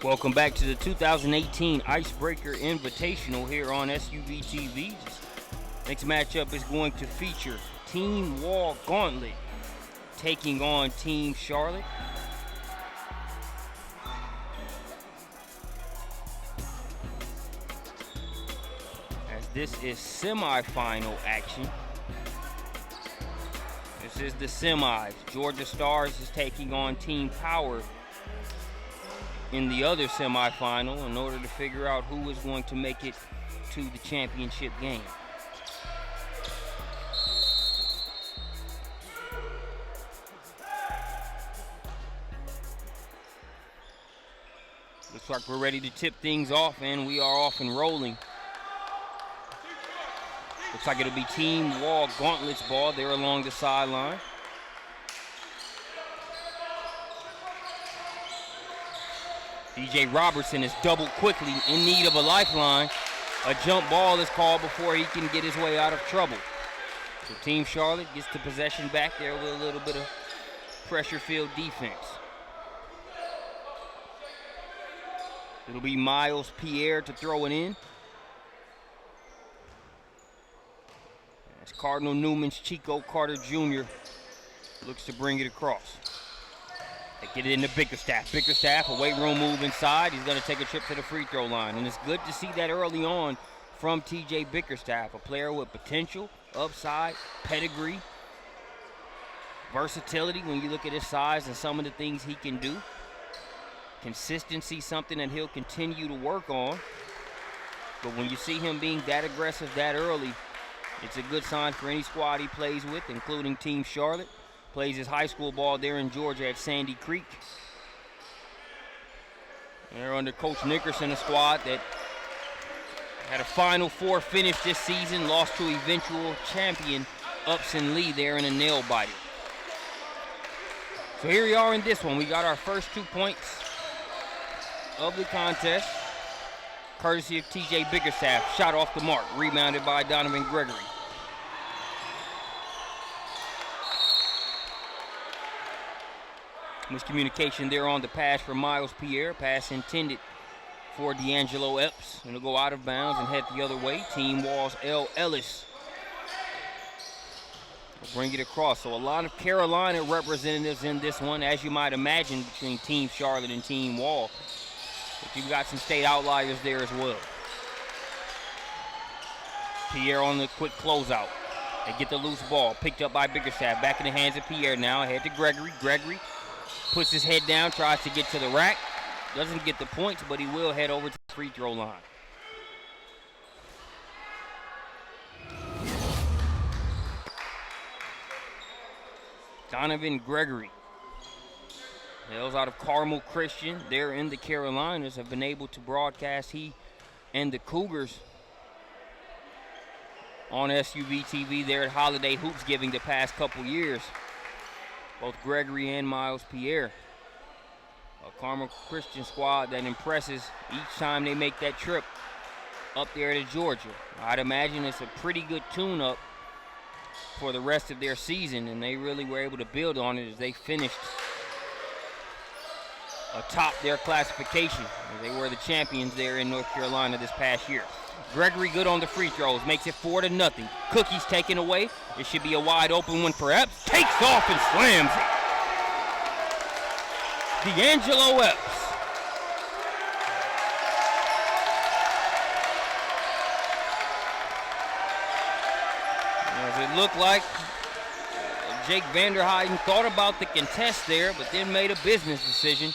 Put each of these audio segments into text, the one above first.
Welcome back to the 2018 Icebreaker Invitational here on SUV TV. Next matchup is going to feature Team Wall Gauntlet taking on Team Charlotte. As this is semifinal action. This is the semis. Georgia Stars is taking on Team Power in the other semifinal in order to figure out who is going to make it to the championship game. Looks like we're ready to tip things off, and we are off and rolling. Looks like it'll be Team Wall Gauntlet's ball. They're along the sideline. DJ Robertson is doubled quickly, in need of a lifeline. A jump ball is called before he can get his way out of trouble. So Team Charlotte gets the possession back there with a little bit of pressure-filled defense. It'll be Miles Pierre to throw it in. As Cardinal Newman's Chico Carter Jr. looks to bring it across. They get it into Bickerstaff. Bickerstaff, a weight room move inside. He's going to take a trip to the free throw line. And it's good to see that early on from TJ Bickerstaff, a player with potential, upside, pedigree, versatility when you look at his size and some of the things he can do. Consistency, something that he'll continue to work on. But when you see him being that aggressive that early, it's a good sign for any squad he plays with, including Team Charlotte. Plays his high school ball there in Georgia at Sandy Creek. They're under Coach Nickerson, a squad that had a Final Four finish this season, lost to eventual champion Upson Lee there in a nail biter. So here we are in this one. We got our first 2 points of the contest, courtesy of TJ Bickerstaff. Shot off the mark, rebounded by Donovan Gregory. Miscommunication there on the pass for Miles Pierre. Pass intended for D'Angelo Epps. And it'll go out of bounds and head the other way. Team Wall's L. Ellis will bring it across. So a lot of Carolina representatives in this one, as you might imagine, between Team Charlotte and Team Wall. But you've got some state outliers there as well. Pierre on the quick closeout. They get the loose ball. Picked up by Bickerstaff. Back in the hands of Pierre now. Ahead to Gregory. Gregory puts his head down, tries to get to the rack. Doesn't get the points, but he will head over to the free throw line. Donovan Gregory hails out of Carmel Christian. They're in the Carolinas, have been able to broadcast he and the Cougars on SUV TV there at Holiday Hoops Giving the past couple years. Both Gregory and Miles Pierre. A Carmel Christian squad that impresses each time they make that trip up there to Georgia. I'd imagine it's a pretty good tune-up for the rest of their season, and they really were able to build on it as they finished atop their classification. They were the champions there in North Carolina this past year. Gregory good on the free throws, makes it 4-0. Cookies taken away. It should be a wide open one for Epps. Takes off and slams it. D'Angelo Epps. As it looked like Jake Vanderheiden thought about the contest there, but then made a business decision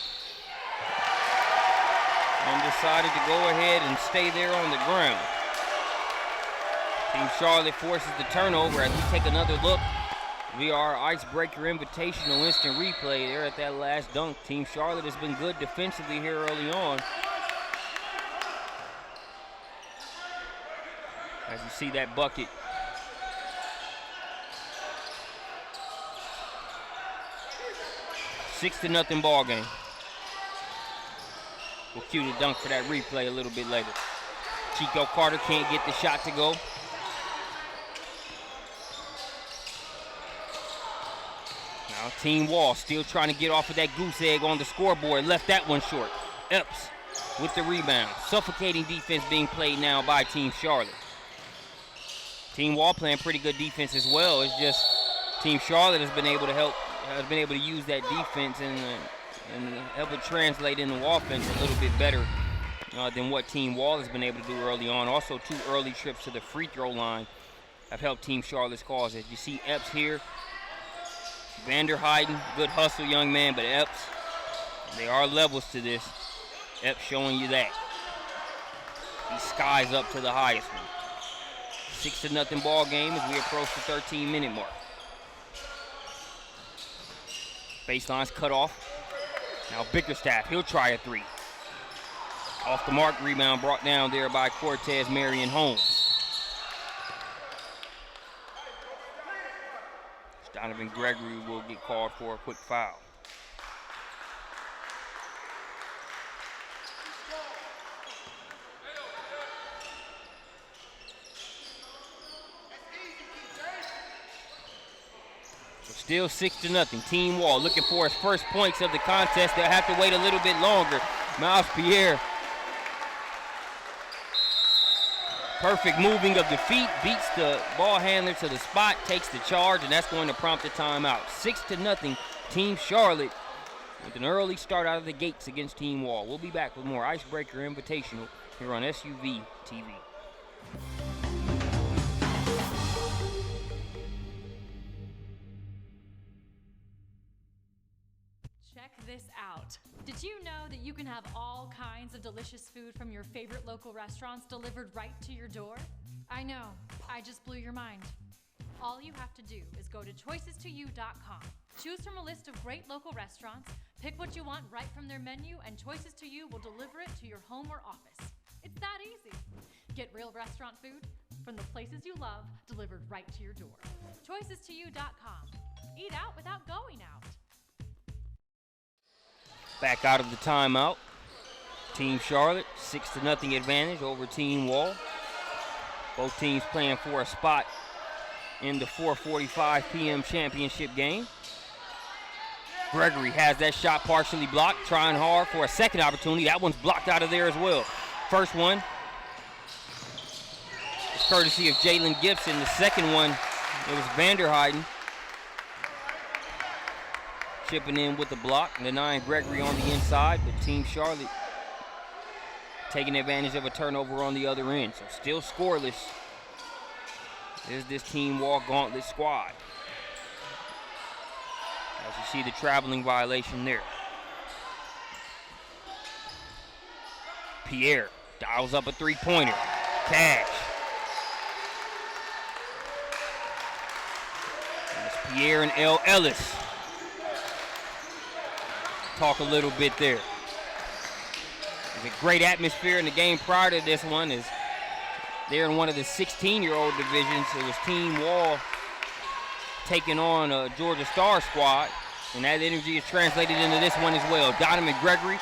and decided to go ahead and stay there on the ground. Team Charlotte forces the turnover as we take another look via our Icebreaker Invitational instant replay there at that last dunk. Team Charlotte has been good defensively here early on. As you see that bucket. Six to nothing ball game. We'll cue the dunk for that replay a little bit later. Chico Carter can't get the shot to go. Now Team Wall still trying to get off of that goose egg on the scoreboard. Left that one short. Epps with the rebound. Suffocating defense being played now by Team Charlotte. Team Wall playing pretty good defense as well. It's just Team Charlotte has been able to use that defense and help it translate into offense a little bit better than what Team Wall has been able to do early on. Also, 2 early trips to the free throw line have helped Team Charlotte's cause. As you see Epps here, Vanderheiden, good hustle young man, but Epps, there are levels to this. Epps showing you that. He skies up to the highest one. 6-0 ball game as we approach the 13-minute mark. Baseline's cut off. Now Bickerstaff, he'll try a 3. Off the mark, rebound brought down there by Cortez Marion Holmes. Donovan Gregory will get called for a quick foul. Still 6-0. Team Wall looking for his first points of the contest. They'll have to wait a little bit longer. Miles Pierre. Perfect moving of the feet. Beats the ball handler to the spot. Takes the charge, and that's going to prompt a timeout. 6-0. Team Charlotte with an early start out of the gates against Team Wall. We'll be back with more Icebreaker Invitational here on SUV TV. Check this out. Did you know that you can have all kinds of delicious food from your favorite local restaurants delivered right to your door? I know, I just blew your mind. All you have to do is go to choices2you.com. Choose from a list of great local restaurants, pick what you want right from their menu, and Choices to You will deliver it to your home or office. It's that easy. Get real restaurant food from the places you love delivered right to your door. Choices2you.com. Eat out without going out. Back out of the timeout. Team Charlotte, 6-0 advantage over Team Wall. Both teams playing for a spot in the 4:45 p.m. championship game. Gregory has that shot partially blocked, trying hard for a second opportunity. That one's blocked out of there as well. First one is courtesy of Jalen Gibson. The second one, it was Vanderheiden chipping in with the block, denying Gregory on the inside, but Team Charlotte taking advantage of a turnover on the other end. So still scoreless is this Team Wall Gauntlet squad. As you see the traveling violation there. Pierre dials up a three-pointer. Cash. That's Pierre and L. Ellis. Talk a little bit there. There's a great atmosphere in the game prior to this one. Is they're in one of the 16-year-old divisions. It was Team Wall taking on a Georgia Star squad, and that energy is translated into this one as well. Donovan Gregory,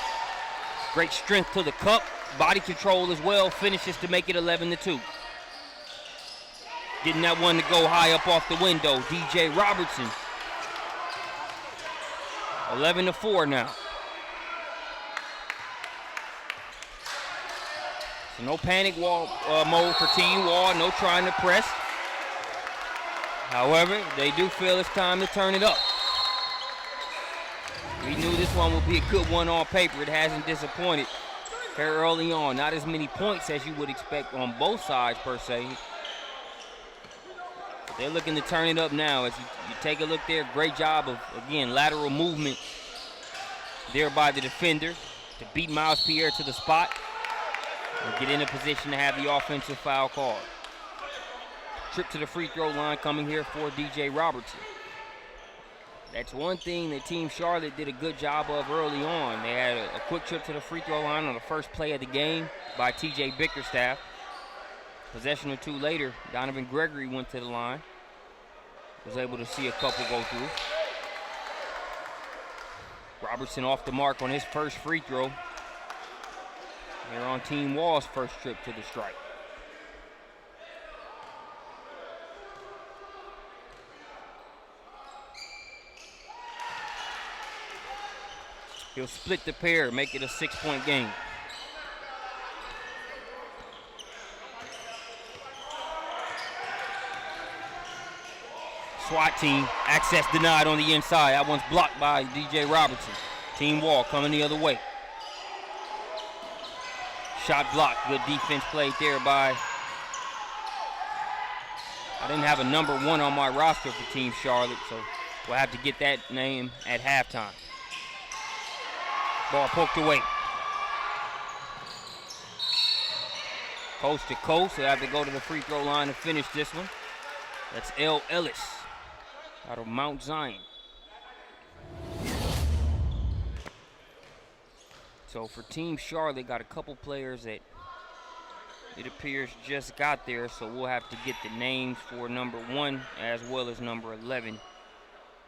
great strength to the cup, body control as well, finishes to make it 11-2. Getting that one to go high up off the window, DJ Robertson. 11-4 now. So no panic mode for Team Wall, no trying to press. However, they do feel it's time to turn it up. We knew this one would be a good one on paper. It hasn't disappointed here early on. Not as many points as you would expect on both sides per se. But they're looking to turn it up now. As you take a look there, great job of, again, lateral movement there by the defender to beat Miles Pierre to the spot and get in a position to have the offensive foul called. Trip to the free throw line coming here for DJ Robertson. That's one thing that Team Charlotte did a good job of early on. They had a quick trip to the free throw line on the first play of the game by TJ Bickerstaff. Possession or two later, Donovan Gregory went to the line. Was able to see a couple go through. Robertson off the mark on his first free throw. Here on Team Wall's first trip to the stripe. He'll split the pair, make it a 6-point game. SWAT team, access denied on the inside. That one's blocked by DJ Robertson. Team Wall coming the other way. Shot blocked. Good defense played there by. I didn't have a number 1 on my roster for Team Charlotte, so we'll have to get that name at halftime. Ball poked away. Coast to coast. They'll have to go to the free throw line to finish this one. That's L. Ellis out of Mount Zion. So for Team Charlotte, got a couple players that it appears just got there, so we'll have to get the names for number 1 as well as number 11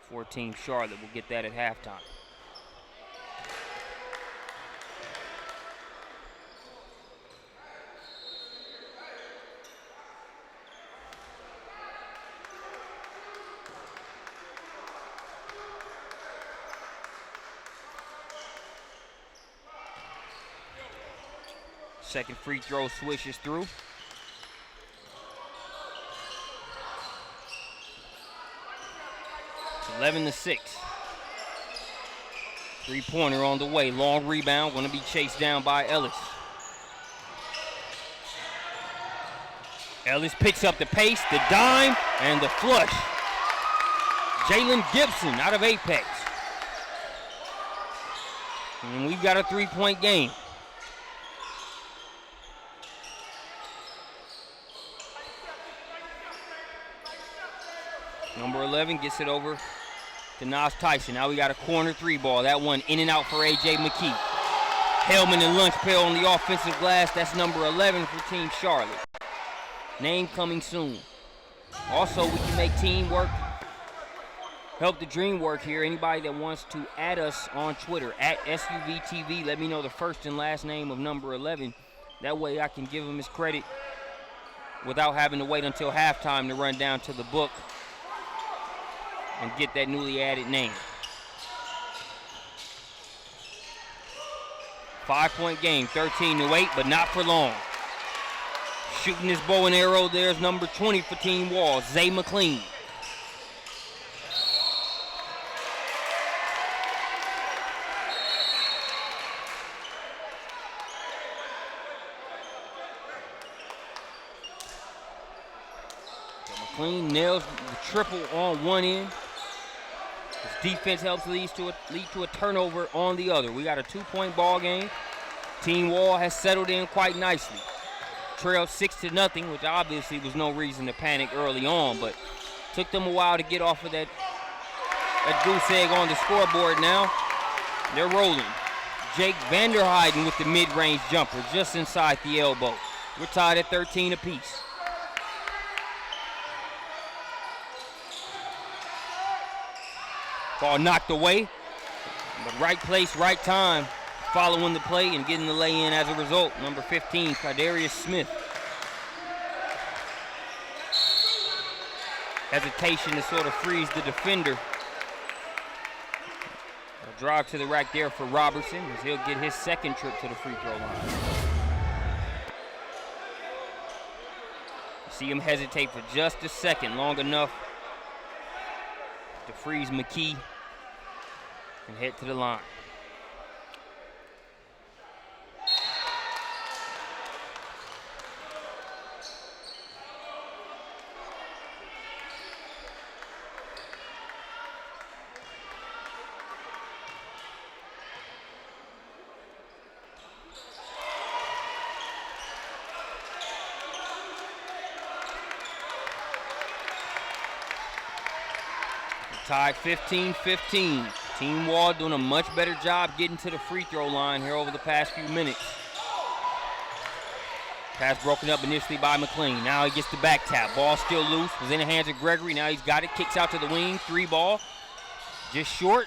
for Team Charlotte. We'll get that at halftime. Second free throw swishes through. It's 11-6. Three-pointer on the way. Long rebound. Going to be chased down by Ellis. Ellis picks up the pace, the dime, and the flush. Jalen Gibson out of Apex. And we've got a 3-point game. Number 11 gets it over to Nas Tyson. Now we got a corner 3 ball. That one in and out for A.J. McKee. Hellman and Lunch pair on the offensive glass. That's number 11 for Team Charlotte. Name coming soon. Also, we can make teamwork, help the dream work here. Anybody that wants to add us on Twitter, at SUVTV, let me know the first and last name of number 11. That way I can give him his credit without having to wait until halftime to run down to the book and get that newly added name. 5-point game, 13-8, but not for long. Shooting his bow and arrow, there's number 20 for Team Wall, Zay McClain. McClain nails the triple on one end. His defense helps lead to a turnover on the other. We got a 2-point ball game. Team Wall has settled in quite nicely. Trailed 6-0, which obviously was no reason to panic early on, but took them a while to get off of that goose egg on the scoreboard now. They're rolling. Jake Vanderheiden with the mid-range jumper just inside the elbow. We're tied at 13 apiece. Ball knocked away, but right place, right time, following the play and getting the lay-in as a result. Number 15, Kadarius Smith. Hesitation to sort of freeze the defender. A drive to the rack there for Robertson as he'll get his second trip to the free throw line. See him hesitate for just a second, long enough to freeze McKee and head to the line. Tied 15-15. Team Wall doing a much better job getting to the free throw line here over the past few minutes. Pass broken up initially by McClain. Now he gets the back tap. Ball still loose. Was in the hands of Gregory. Now he's got it. Kicks out to the wing. 3 ball. Just short.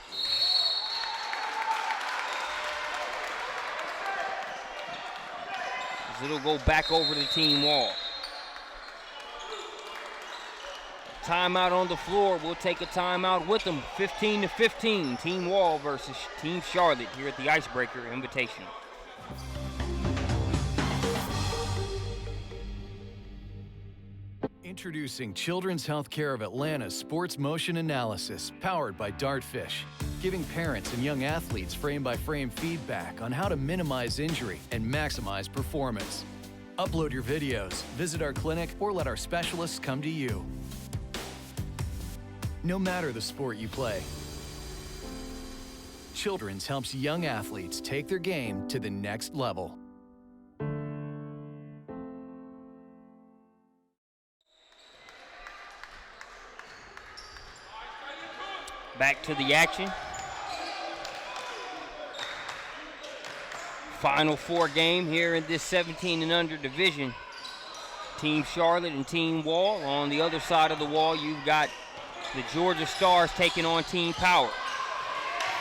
As it'll go back over to Team Wall. timeout on the floor. We'll take a timeout with them. 15-15, Team Wall versus Team Charlotte here at the Icebreaker Invitational. Introducing Children's Healthcare of Atlanta's Sports Motion Analysis, powered by Dartfish, giving parents and young athletes frame-by-frame feedback on how to minimize injury and maximize performance. Upload your videos, visit our clinic, or let our specialists come to you. No matter the sport you play, Children's helps young athletes take their game to the next level. Back to the action. Final four game here in this 17 and under division. Team Charlotte and Team Wall. On the other side of the wall, you've got the Georgia Stars taking on Team Power.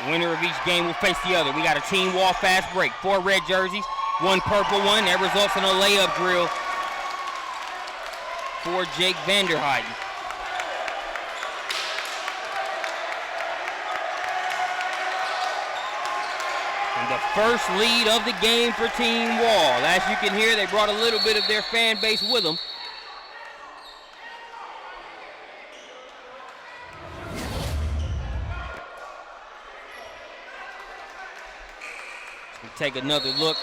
The winner of each game will face the other. We got a Team Wall fast break. 4 red jerseys, 1 purple one. That results in a layup drill for Jake Vanderheiden. And the first lead of the game for Team Wall. As you can hear, they brought a little bit of their fan base with them. We'll take another look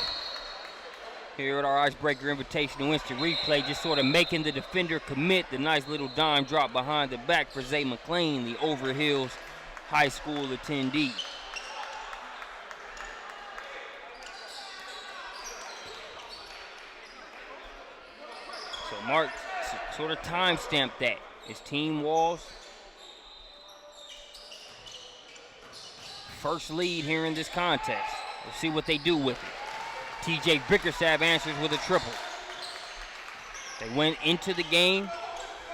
here at our Icebreaker Invitational instant replay, just sort of making the defender commit. The nice little dime drop behind the back for Zay McClain, the Overhills High School attendee. So Mark sort of timestamp that. It's Team Wall's first lead here in this contest. We'll see what they do with it. TJ Bickerstaff answers with a triple. They went into the game.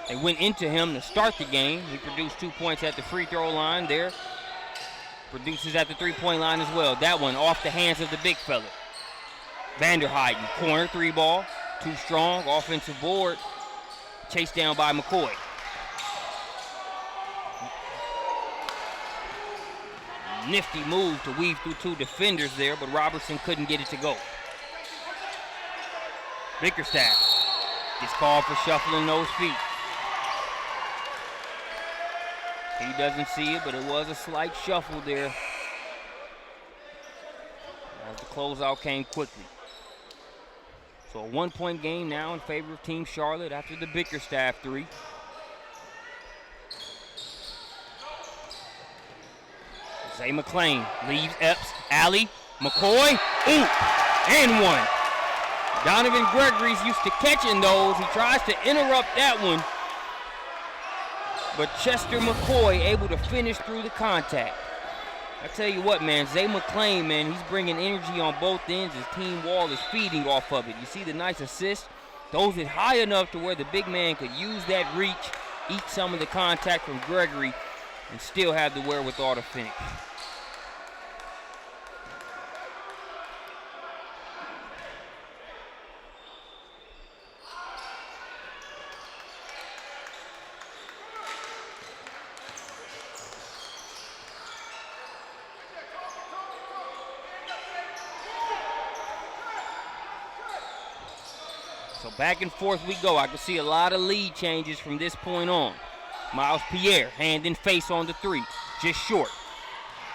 They went into him to start the game. He produced 2 points at the free throw line there. Produces at the three-point line as well. That one off the hands of the big fella. Vanderheiden, corner, 3 ball. Too strong, offensive board. Chased down by McCoy. Nifty move to weave through 2 defenders there, but Robertson couldn't get it to go. Bickerstaff gets called for shuffling those feet. He doesn't see it, but it was a slight shuffle there as the closeout came quickly. So a 1-point game now in favor of Team Charlotte after the Bickerstaff 3. Zay McClain leaves Epps, alley, McCoy, ooh, and one. Donovan Gregory's used to catching those. He tries to interrupt that one, but Chester McCoy able to finish through the contact. I tell you what, man, Zay McClain, man, he's bringing energy on both ends. His Team Wall is feeding off of it. You see the nice assist? Those it high enough to where the big man could use that reach, eat some of the contact from Gregory, and still have the wherewithal to finish. So back and forth we go. I can see a lot of lead changes from this point on. Miles Pierre, hand and face on the 3, just short.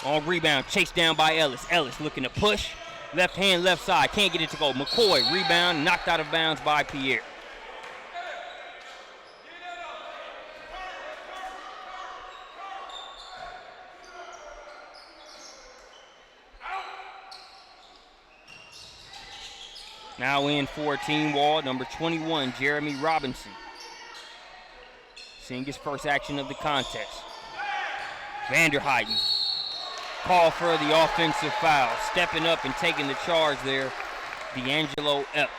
On rebound, chased down by Ellis. Ellis looking to push. Left hand, left side, can't get it to go. McCoy, rebound, knocked out of bounds by Pierre. Now in for Team Wall, number 21, Jeremy Robinson. Seeing his first action of the contest. Vanderheiden, call for the offensive foul. Stepping up and taking the charge there, D'Angelo Epps.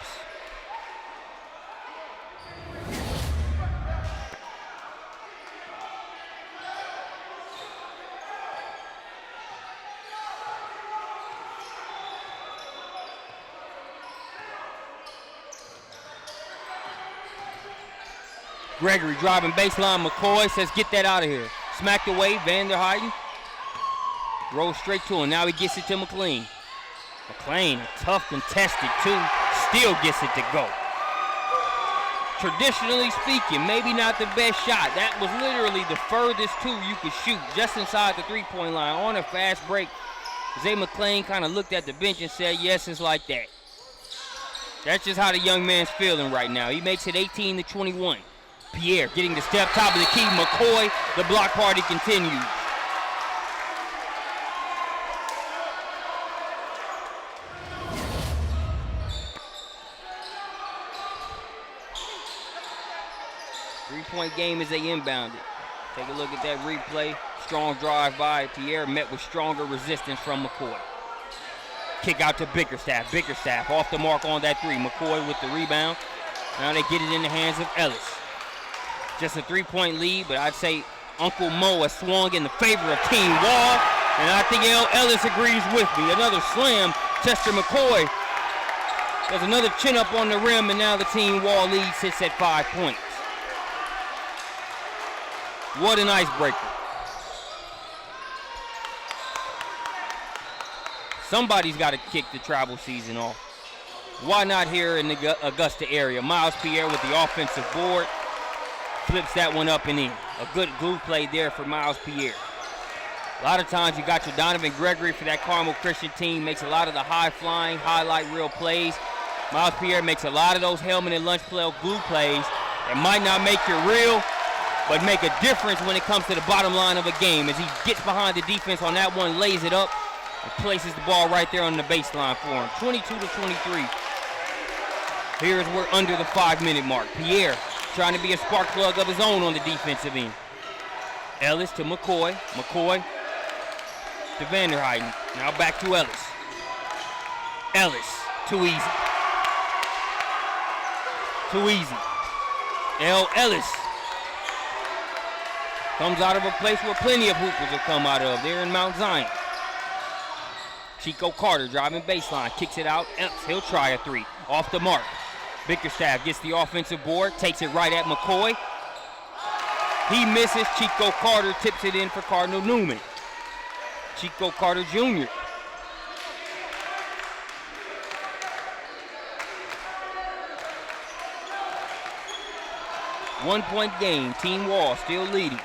Gregory driving baseline. McCoy says, get that out of here. Smacked away. Vanderheiden rolls straight to him. Now he gets it to McClain. McClain, tough contested too, still gets it to go. Traditionally speaking, maybe not the best shot. That was literally the furthest two you could shoot, just inside the three-point line on a fast break. Zay McClain kind of looked at the bench and said, yes, it's like that. That's just how the young man's feeling right now. He makes it 18-21. Pierre getting the step, top of the key. McCoy, the block party continues. Three-point game as they inbound it. Take a look at that replay. Strong drive by Pierre, met with stronger resistance from McCoy. Kick out to Bickerstaff. Bickerstaff off the mark on that three. McCoy with the rebound. Now they get it in the hands of Ellis. Just a three-point lead, but I'd say Uncle Mo has swung in the favor of Team Wall, and I think Ellis agrees with me. Another slam. Chester McCoy does another chin-up on the rim, and now the Team Wall lead sits at 5 points. What an icebreaker. Somebody's got to kick the travel season off. Why not here in the Augusta area? Miles Pierre with the offensive board. Flips that one up and in. A good glue play there for Miles Pierre. A lot of times you got your Donovan Gregory for that Carmel Christian team. Makes a lot of the high-flying, highlight reel plays. Miles Pierre makes a lot of those helmet and lunch play glue plays that might not make you real, but make a difference when it comes to the bottom line of a game. As he gets behind the defense on that one, lays it up, and places the ball right there on the baseline for him. 22-23. Here's we're under the 5-minute mark. Pierre trying to be a spark plug of his own on the defensive end. Ellis to McCoy. McCoy to Vanderheiden. Now back to Ellis. Ellis, too easy. Too easy. Ellis comes out of a place where plenty of hoopers have come out of. They're in Mount Zion. Chico Carter driving baseline, kicks it out. He'll try a three. Off the mark. Bickerstaff gets the offensive board, takes it right at McCoy. He misses. Chico Carter tips it in for Cardinal Newman. Chico Carter Jr. One-point game. Team Wall still leading.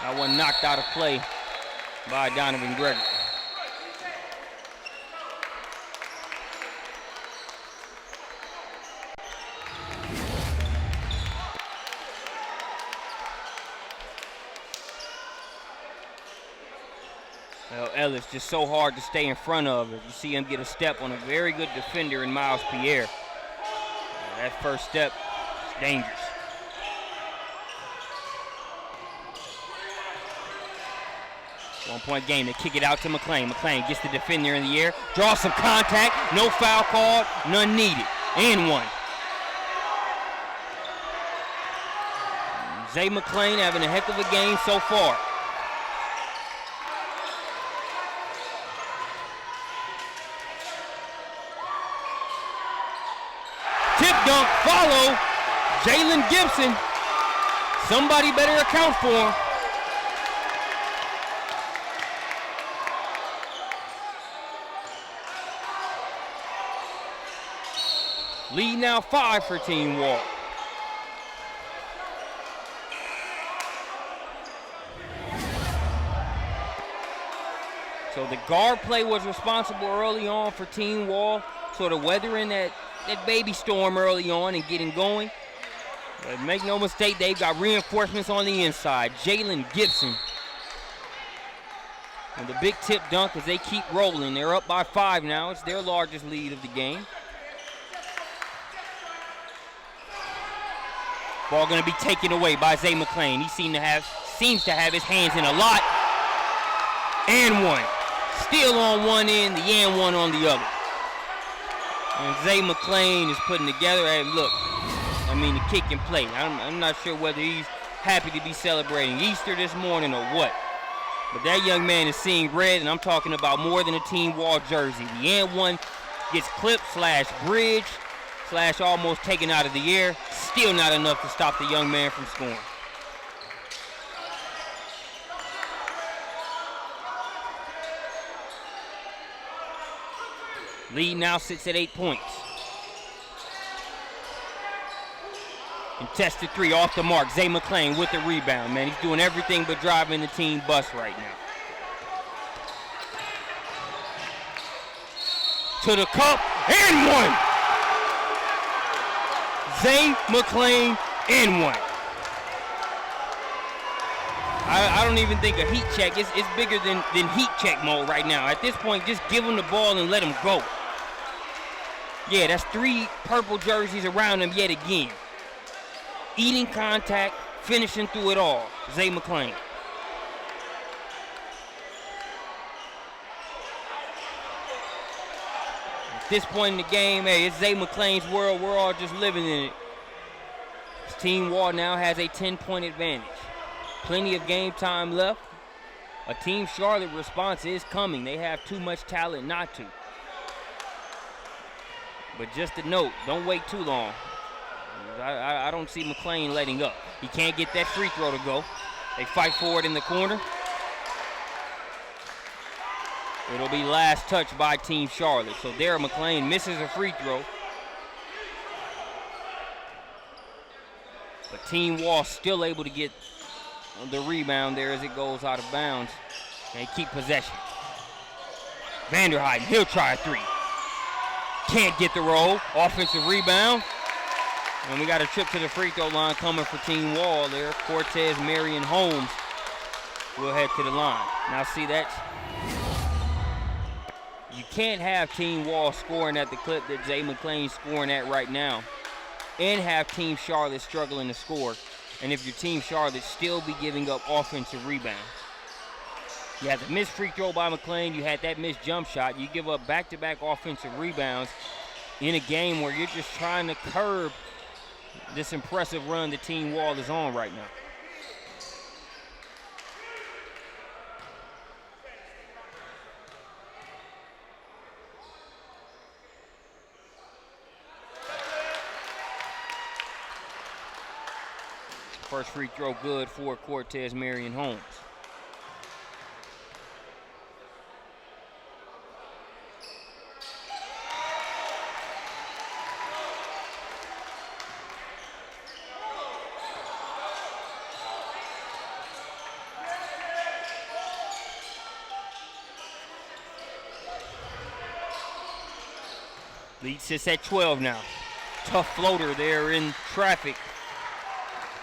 That one knocked out of play by Donovan Gregory. Well, Ellis just so hard to stay in front of. If you see him get a step on a very good defender in Miles Pierre. That first step is dangerous. One-point game. They kick it out to McClain. McClain gets the defender in the air. Draws some contact. No foul called. None needed. And one. Zay McClain having a heck of a game so far. Tip dunk follow. Jalen Gibson. Somebody better account for him. Lead now 5 for Team Wall. So the guard play was responsible early on for Team Wall, sort of weathering that baby storm early on and getting going. But make no mistake, they've got reinforcements on the inside. Jalen Gibson. And the big tip dunk as they keep rolling. They're up by 5 now. It's their largest lead of the game. Ball going to be taken away by Zay McClain. He seems to have his hands in a lot. And one. Still on one end, the and one on the other. And Zay McClain is putting together, hey, look, I mean, the kick and play. I'm not sure whether he's happy to be celebrating Easter this morning or what. But that young man is seeing red, and I'm talking about more than a Team Wall jersey. The and one gets clipped / bridge Flash almost taken out of the air. Still not enough to stop the young man from scoring. Lead now sits at 8 points. Contested three off the mark. Zay McClain with the rebound, man. He's doing everything but driving the team bus right now. To the cup, and one. Zay McClain, and one. I don't even think a heat check. It's bigger than heat check mode right now. At this point, just give him the ball and let him go. Yeah, that's 3 purple jerseys around him yet again. Eating contact, finishing through it all. Zay McClain. At this point in the game, hey, it's Zay McClain's world. We're all just living in it. His team Wall now has a 10-point advantage. Plenty of game time left. A Team Charlotte response is coming. They have too much talent not to. But just a note, don't wait too long. I don't see McClain letting up. He can't get that free throw to go. They fight for it in the corner. It'll be last touch by Team Charlotte. So there, McClain misses a free throw. But Team Wall still able to get the rebound there as it goes out of bounds. They keep possession. Vanderheiden, he'll try a three. Can't get the roll. Offensive rebound. And we got a trip to the free throw line coming for Team Wall there. Cortez, Marion, Holmes will head to the line. Now see that? You can't have Team Wall scoring at the clip that Zay McClain's scoring at right now and have Team Charlotte struggling to score. And if your Team Charlotte still be giving up offensive rebounds. You had the missed free throw by McClain. You had that missed jump shot. You give up back-to-back offensive rebounds in a game where you're just trying to curb this impressive run the Team Wall is on right now. First free throw good for Cortez Marion Holmes. Lead sits at 12 now. Tough floater there in traffic.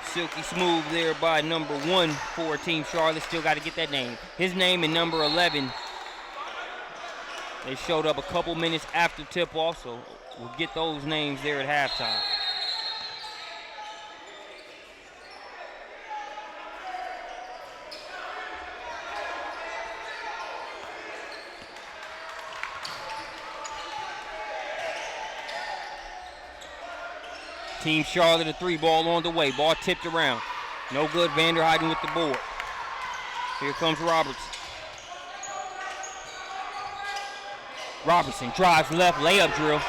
Silky smooth there by number 1 for Team Charlotte. Still got to get that name. His name and number 11. They showed up a couple minutes after tip-off, so we'll get those names there at halftime. Team Charlotte, a 3-ball on the way. Ball tipped around. No good. Vanderheiden with the board. Here comes Robertson. Robertson drives left, layup drill.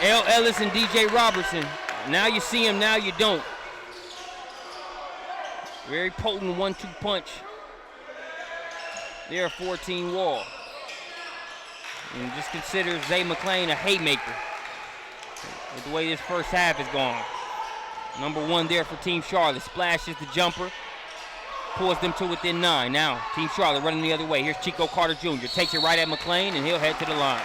L. Ellis and DJ Robertson. Now you see him, now you don't. Very potent 1-2 punch. There, 14 Wall. And just consider Zay McClain a haymaker. With the way this first half is gone. Number 1 there for Team Charlotte. Splashes the jumper. Pulls them to within 9. Now, Team Charlotte running the other way. Here's Chico Carter Jr. Takes it right at McClain, and he'll head to the line.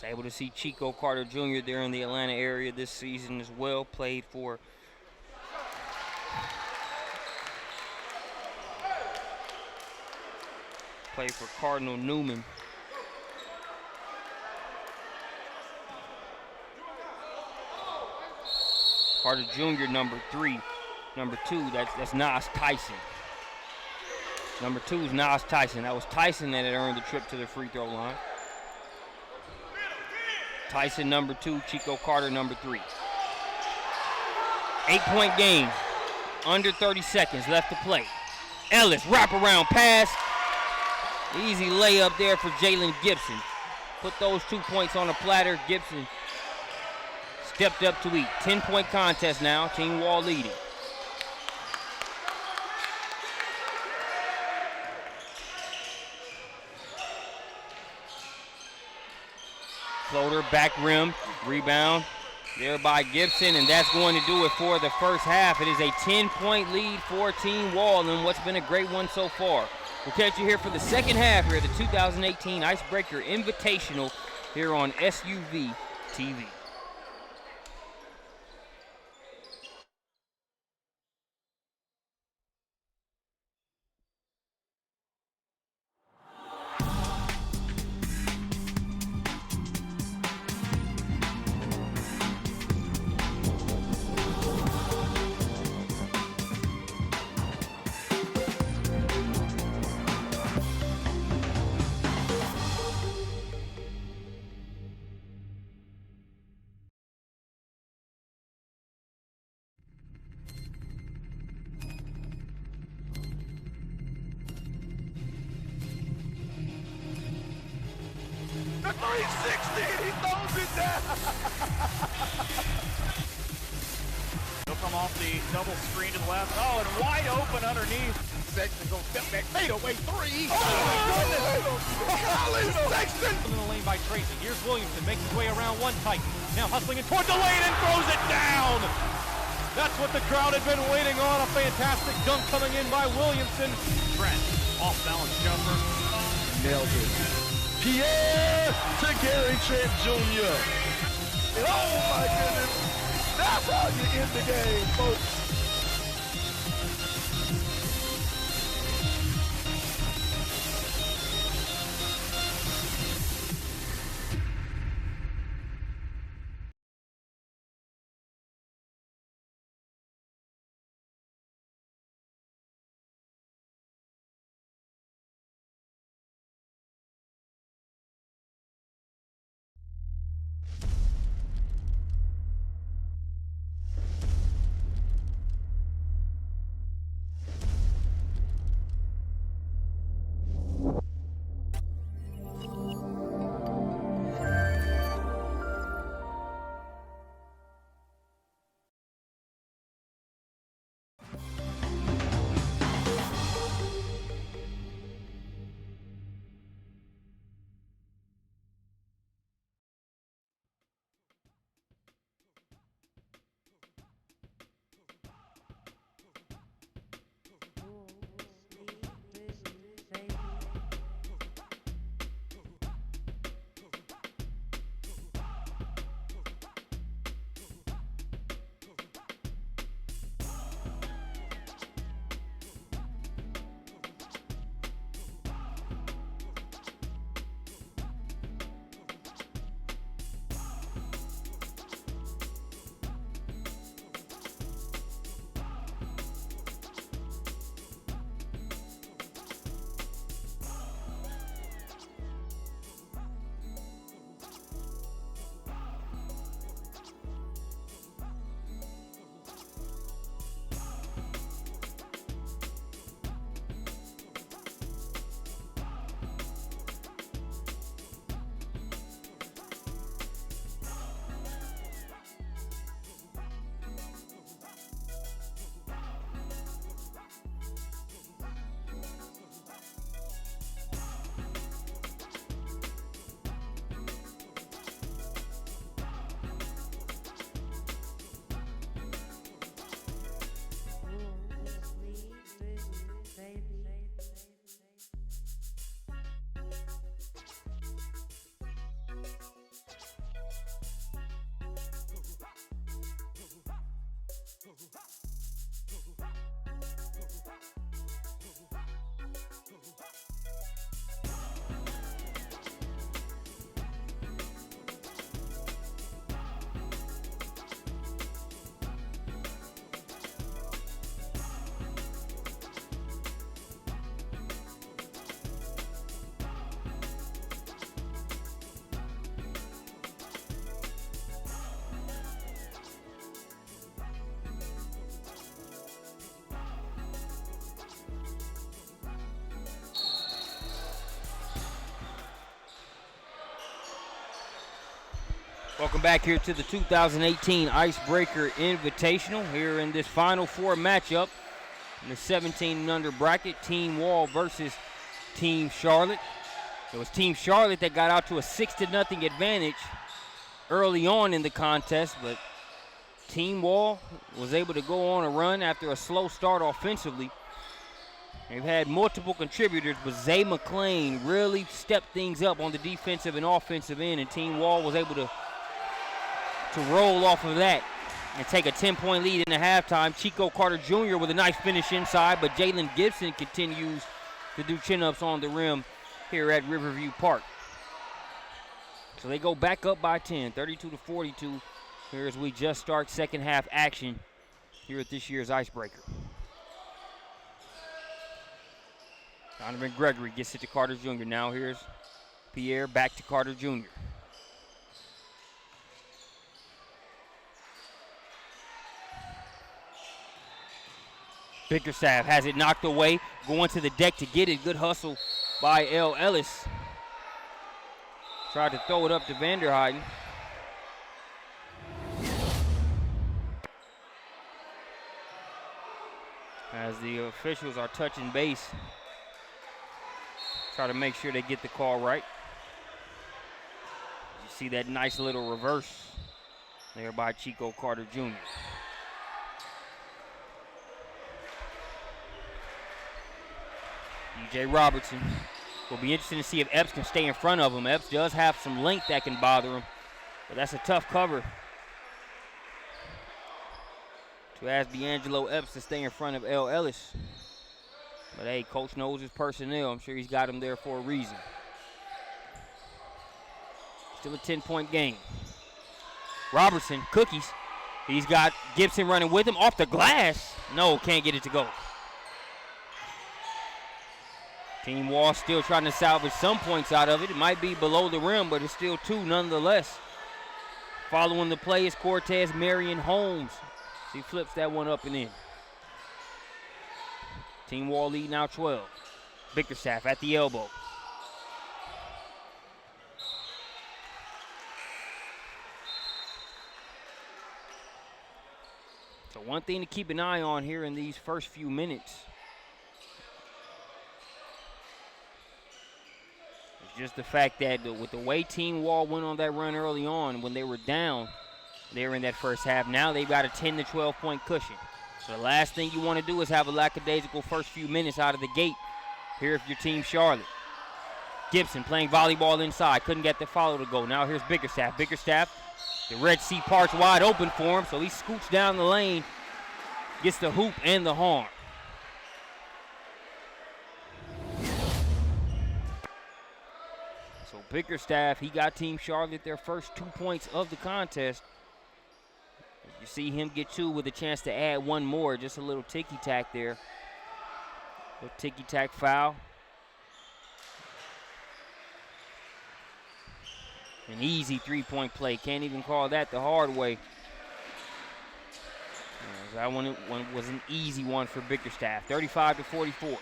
Able to see Chico Carter Jr. there in the Atlanta area this season as well. Played for Cardinal Newman. Carter Jr. number 3. Number 2, that's Nas Tyson. Number 2 is Nas Tyson. That was Tyson that had earned the trip to the free throw line. Tyson number 2, Chico Carter number 3. 8-point game. Under 30 seconds left to play. Ellis, wraparound pass. Easy layup there for Jalen Gibson. Put those 2 points on a platter. Gibson stepped up to eat. 10-point contest now. Team Wall leading. Floater, back rim, rebound there by Gibson, and that's going to do it for the first half. It is a 10-point lead for Team Wall in what's been a great one so far. We'll catch you here for the second half here at the 2018 Icebreaker Invitational here on SUV TV. The 360, and he throws it down. He'll come off the double screen to the left. Oh, and wide open underneath. Sexton goes step back, fade away 3. Oh, my goodness. Colin Sexton. In the lane by Tracy. Here's Williamson, makes his way around one Titan. Now hustling in toward the lane and throws it down. That's what the crowd had been waiting on. A fantastic dunk coming in by Williamson. Trent, off balance jumper. Nailed it. Pierre to Gary Trent Jr. Oh my goodness. That's how you end the game, folks. Welcome back here to the 2018 Icebreaker Invitational here in this Final Four matchup in the 17 and under bracket, Team Wall versus Team Charlotte. It was Team Charlotte that got out to a 6-0 advantage early on in the contest, but Team Wall was able to go on a run after a slow start offensively. They've had multiple contributors, but Zay McClain really stepped things up on the defensive and offensive end, and Team Wall was able to roll off of that and take a 10-point lead in the halftime. Chico Carter Jr. with a nice finish inside, but Jalen Gibson continues to do chin-ups on the rim here at Riverview Park. So they go back up by 10, 32-42, here as we just start second half action here at this year's Icebreaker. Donovan Gregory gets it to Carter Jr. Now here's Pierre back to Carter Jr. Bickerstaff has it knocked away, going to the deck to get it. Good hustle by L. Ellis. Tried to throw it up to Vanderheiden. As the officials are touching base, try to make sure they get the call right. You see that nice little reverse there by Chico Carter Jr. DJ Robertson. Will be interesting to see if Epps can stay in front of him. Epps does have some length that can bother him, but that's a tough cover to ask D'Angelo Epps to stay in front of L. Ellis. But hey, coach knows his personnel. I'm sure he's got him there for a reason. Still a 10-point game. Robertson, cookies. He's got Gibson running with him off the glass. No, can't get it to go. Team Wall still trying to salvage some points out of it. It might be below the rim, but it's still 2 nonetheless. Following the play is Cortez Marion Holmes. He flips that one up and in. Team Wall lead now 12. Bickerstaff at the elbow. So one thing to keep an eye on here in these first few minutes just the fact that with the way Team Wall went on that run early on when they were down there in that first half, now they've got a 10 to 12 point cushion. So the last thing you want to do is have a lackadaisical first few minutes out of the gate here if you're Team Charlotte. Gibson playing volleyball inside, couldn't get the follow to go. Now here's Bickerstaff. Bickerstaff, the Red Sea parts wide open for him, so he scoots down the lane, gets the hoop and the horn. Bickerstaff, he got Team Charlotte their first 2 points of the contest. You see him get 2 with a chance to add 1 more. Just a little ticky-tack there. A little ticky-tack foul. An easy 3-point play. Can't even call that the hard way. That one was an easy one for Bickerstaff. 35-44.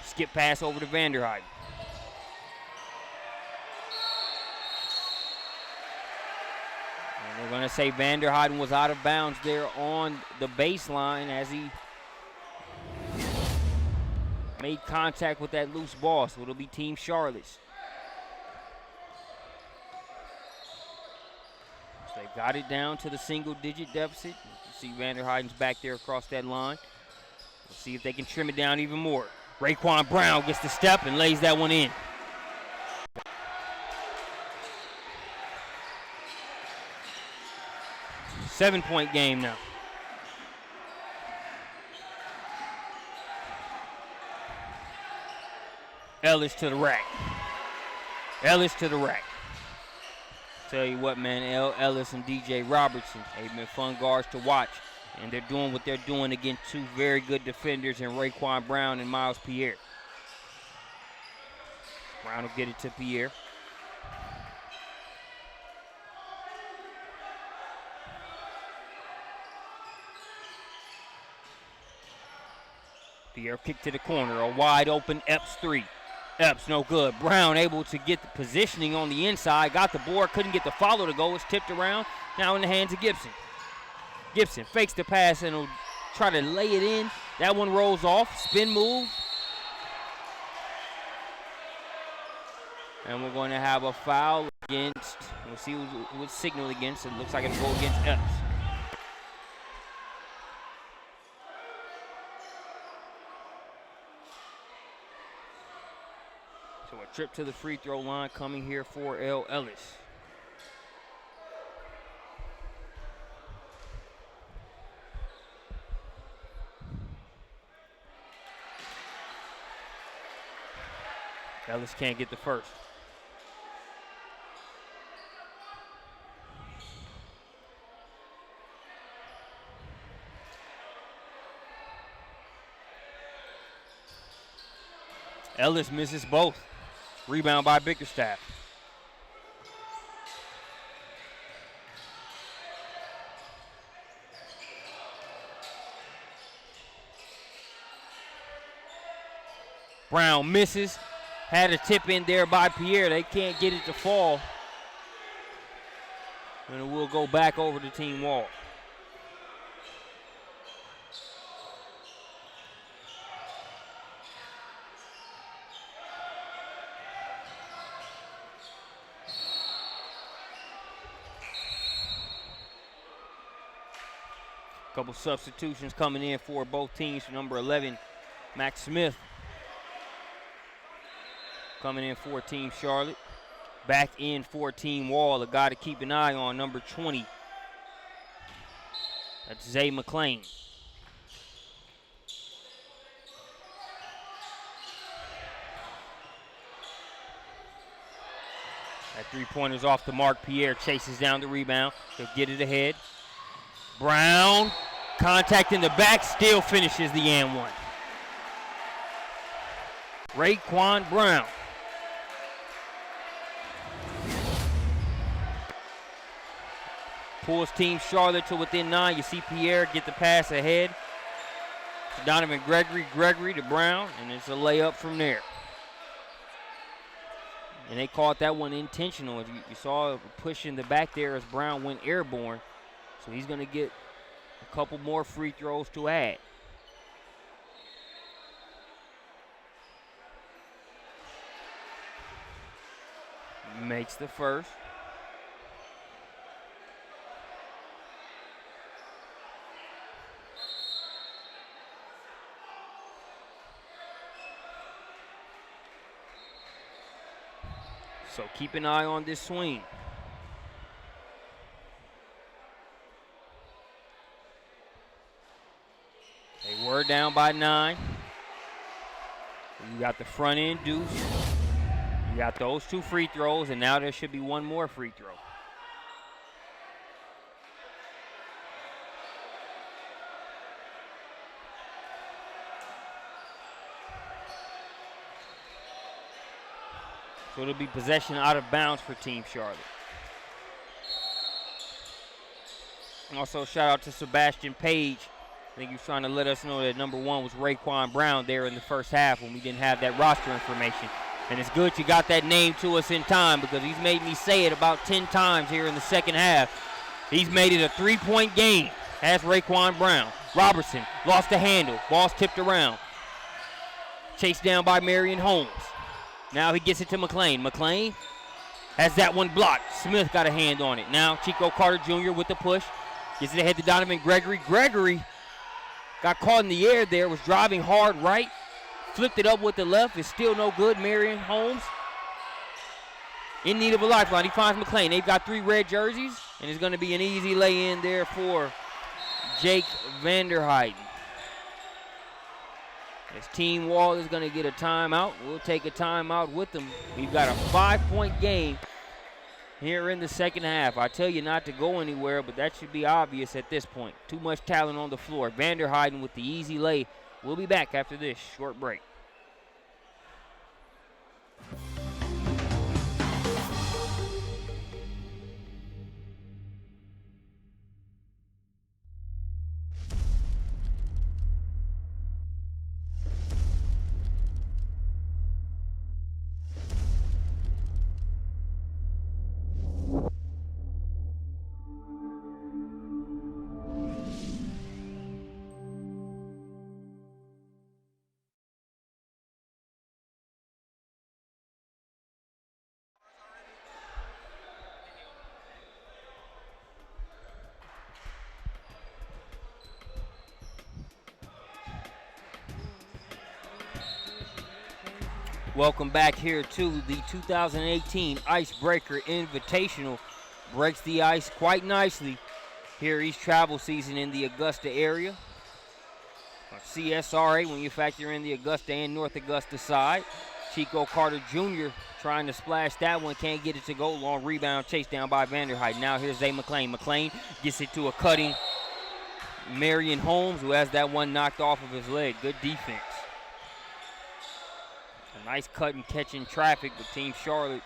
Skip pass over to Vanderheiden. And we're going to say Vanderheiden was out of bounds there on the baseline as he made contact with that loose ball. So it'll be Team Charlotte's. So they got it down to the single-digit deficit. You see Vanderheiden's back there across that line. We'll see if they can trim it down even more. Raekwon Brown gets the step and lays that one in. Seven-point game now. Ellis to the rack. Ellis to the rack. Tell you what, man, Ellis and DJ Robertson, they've been fun guards to watch. And they're doing what they're doing against 2 very good defenders in Raekwon Brown and Miles Pierre. Brown will get it to Pierre. Pierre kick to the corner, a wide open Epps 3. Epps, no good. Brown able to get the positioning on the inside, got the board, couldn't get the follow to go. It's tipped around, now in the hands of Gibson. Gibson fakes the pass and will try to lay it in. That one rolls off, spin move. And we're going to have a foul against, we'll see what's signaled against. It looks like it'll go against Epps. So a trip to the free throw line coming here for L. Ellis. Ellis can't get the first. Ellis misses both. Rebound by Bickerstaff. Brown misses. Had a tip in there by Pierre. They can't get it to fall. And it will go back over the team wall. Couple substitutions coming in for both teams. Number 11, Max Smith, coming in for Team Charlotte. Back in for Team Wall, a guy to keep an eye on, number 20. That's Zay McClain. That three-pointer's off the mark. Pierre chases down the rebound. He'll get it ahead. Brown, contact in the back, still finishes the and one. Raekwon Brown. Pulls Team Charlotte to within 9. You see Pierre get the pass ahead. Donovan Gregory to Brown, and it's a layup from there. And they caught that one intentional. As you saw a push in the back there as Brown went airborne. So he's going to get a couple more free throws to add. Makes the first. So keep an eye on this swing. They were down by 9. You got the front end deuce. You got those 2 free throws, and now there should be one more free throw. So it'll be possession out of bounds for Team Charlotte. Also, shout out to Sebastian Page. I think he was trying to let us know that number 1 was Raekwon Brown there in the first half when we didn't have that roster information. And it's good you got that name to us in time because he's made me say it about 10 times here in the second half. He's made it a 3-point game. That's Raekwon Brown. Robertson lost the handle. Ball's tipped around. Chased down by Marion Holmes. Now he gets it to McClain. McClain has that one blocked. Smith got a hand on it. Now Chico Carter Jr. with the push. Gets it ahead to Donovan Gregory. Gregory got caught in the air there, was driving hard right. Flipped it up with the left. It's still no good. Marion Holmes in need of a lifeline. He finds McClain. They've got 3 red jerseys, and it's going to be an easy lay-in there for Jake Vanderheiden. As Team Wall is going to get a timeout. We'll take a timeout with them. We've got a 5-point game here in the second half. I tell you not to go anywhere, but that should be obvious at this point. Too much talent on the floor. Vanderheiden with the easy lay. We'll be back after this short break. Welcome back here to the 2018 Icebreaker Invitational. Breaks the ice quite nicely here each travel season in the Augusta area. Or CSRA when you factor in the Augusta and North Augusta side. Chico Carter Jr. trying to splash that one, can't get it to go. Long rebound chase down by Vanderhyde. Now here's Zay McClain. McClain gets it to a cutting Marion Holmes, who has that one knocked off of his leg. Good defense. A nice cut and catch in traffic, but Team Charlotte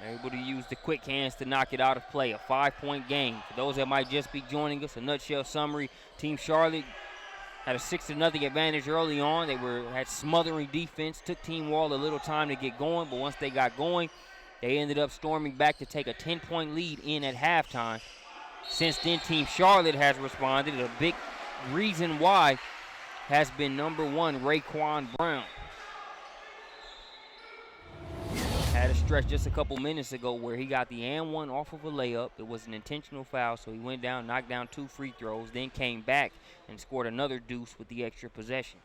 able to use the quick hands to knock it out of play. A 5-point game. For those that might just be joining us, a nutshell summary. Team Charlotte had a 6-0 advantage early on. They had smothering defense. Took Team Wall a little time to get going, but once they got going, they ended up storming back to take a 10-point lead in at halftime. Since then, Team Charlotte has responded. A big reason why has been number 1, Raekwon Brown. Had a stretch just a couple minutes ago where he got the and one off of a layup. It was an intentional foul, so he went down, knocked down 2 free throws, then came back and scored another deuce with the extra possession.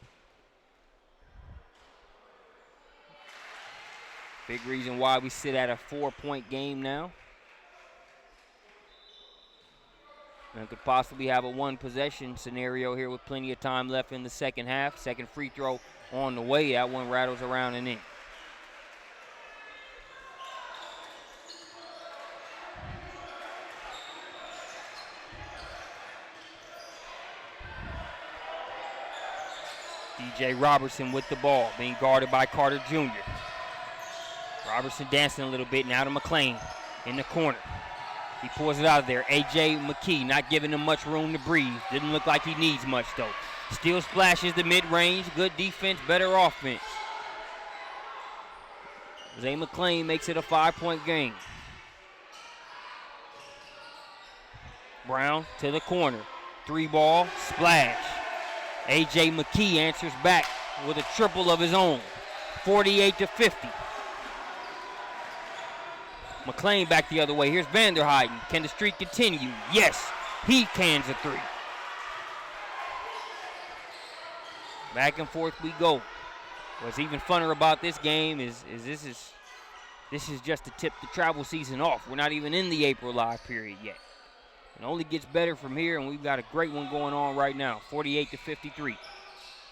Big reason why we sit at a 4-point game now. And could possibly have a 1-possession scenario here with plenty of time left in the second half. Second free throw on the way. That one rattles around and in. DJ Robertson with the ball, being guarded by Carter Jr. Robertson dancing a little bit, now to McClain in the corner. He pulls it out of there. A.J. McKee not giving him much room to breathe. Didn't look like he needs much, though. Still splashes the mid-range. Good defense, better offense. Zay McClain makes it a 5-point game. Brown to the corner. 3-ball, splash. A.J. McKee answers back with a triple of his own. 48-50. McClain back the other way. Here's Vanderhyde. Can the streak continue? Yes, he cans a 3. Back and forth we go. What's even funner about this game is this is just to tip the travel season off. We're not even in the April live period yet. It only gets better from here, and we've got a great one going on right now. 48-53.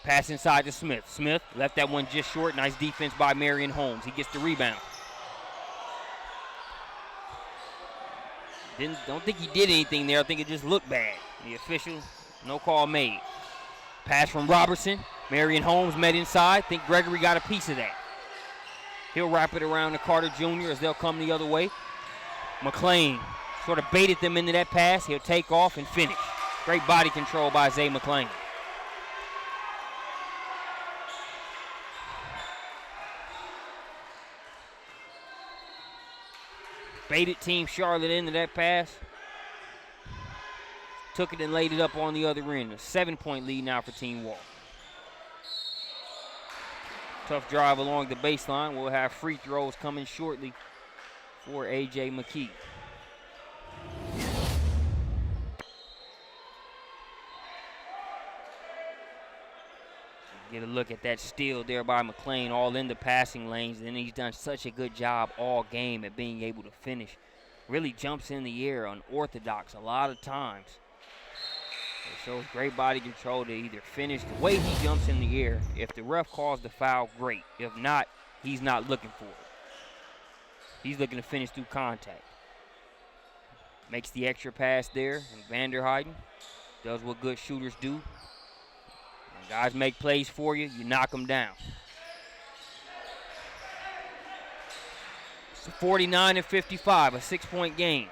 Pass inside to Smith. Smith left that one just short. Nice defense by Marion Holmes. He gets the rebound. Don't think he did anything there. I think it just looked bad. The official, no call made. Pass from Robertson. Marion Holmes met inside. Think Gregory got a piece of that. He'll wrap it around to Carter Jr. as they'll come the other way. McClain sort of baited them into that pass. He'll take off and finish. Great body control by Zay McClain. Baited Team Charlotte into that pass. Took it and laid it up on the other end. A 7-point lead now for Team Wall. Tough drive along the baseline. We'll have free throws coming shortly for A.J. McKee. Get a look at that steal there by McClain, all in the passing lanes. And he's done such a good job all game at being able to finish. Really jumps in the air unorthodox a lot of times. It shows great body control to either finish the way he jumps in the air. If the ref calls the foul, great. If not, he's not looking for it. He's looking to finish through contact. Makes the extra pass there, and Vanderhyde does what good shooters do. When guys make plays for you, you knock them down. It's 49-55, a 6-point game.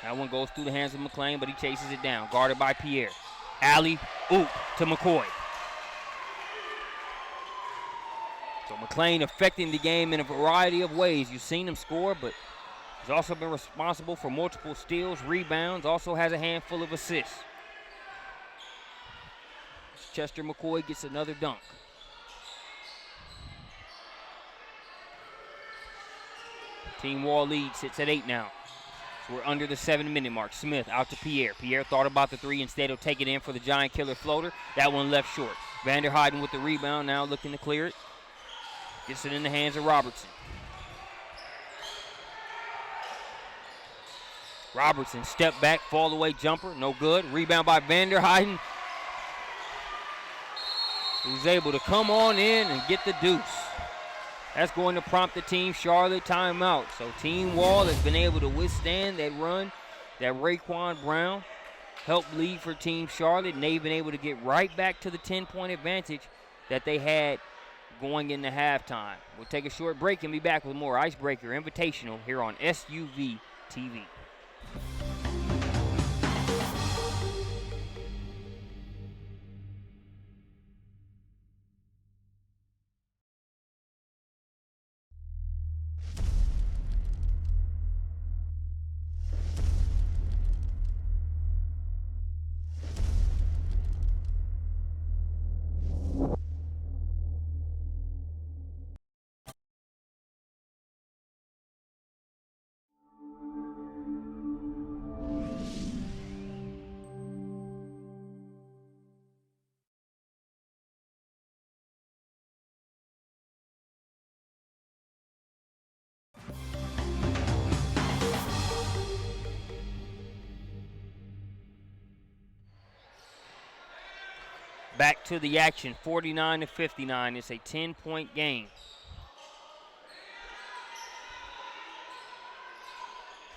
That one goes through the hands of McClain, but he chases it down. Guarded by Pierre. Alley-oop to McCoy. So McClain affecting the game in a variety of ways. You've seen him score, but he's also been responsible for multiple steals, rebounds, also has a handful of assists. Chester McCoy gets another dunk. Team Wall lead sits at 8 now. So we're under the 7-minute mark. Smith out to Pierre. Pierre thought about the three instead of taking it in for the giant killer floater. That one left short. Vanderheiden with the rebound, now looking to clear it. Gets it in the hands of Robertson. Robertson, step back, fall away jumper, no good. Rebound by Vanderheiden, who's able to come on in and get the deuce. That's going to prompt the Team Charlotte timeout. So Team Wall has been able to withstand that run that Raekwon Brown helped lead for Team Charlotte, and they've been able to get right back to the 10-point advantage that they had going into halftime. We'll take a short break and be back with more Icebreaker Invitational here on SUV TV. Back to the action, 49-59. It's a 10-point game.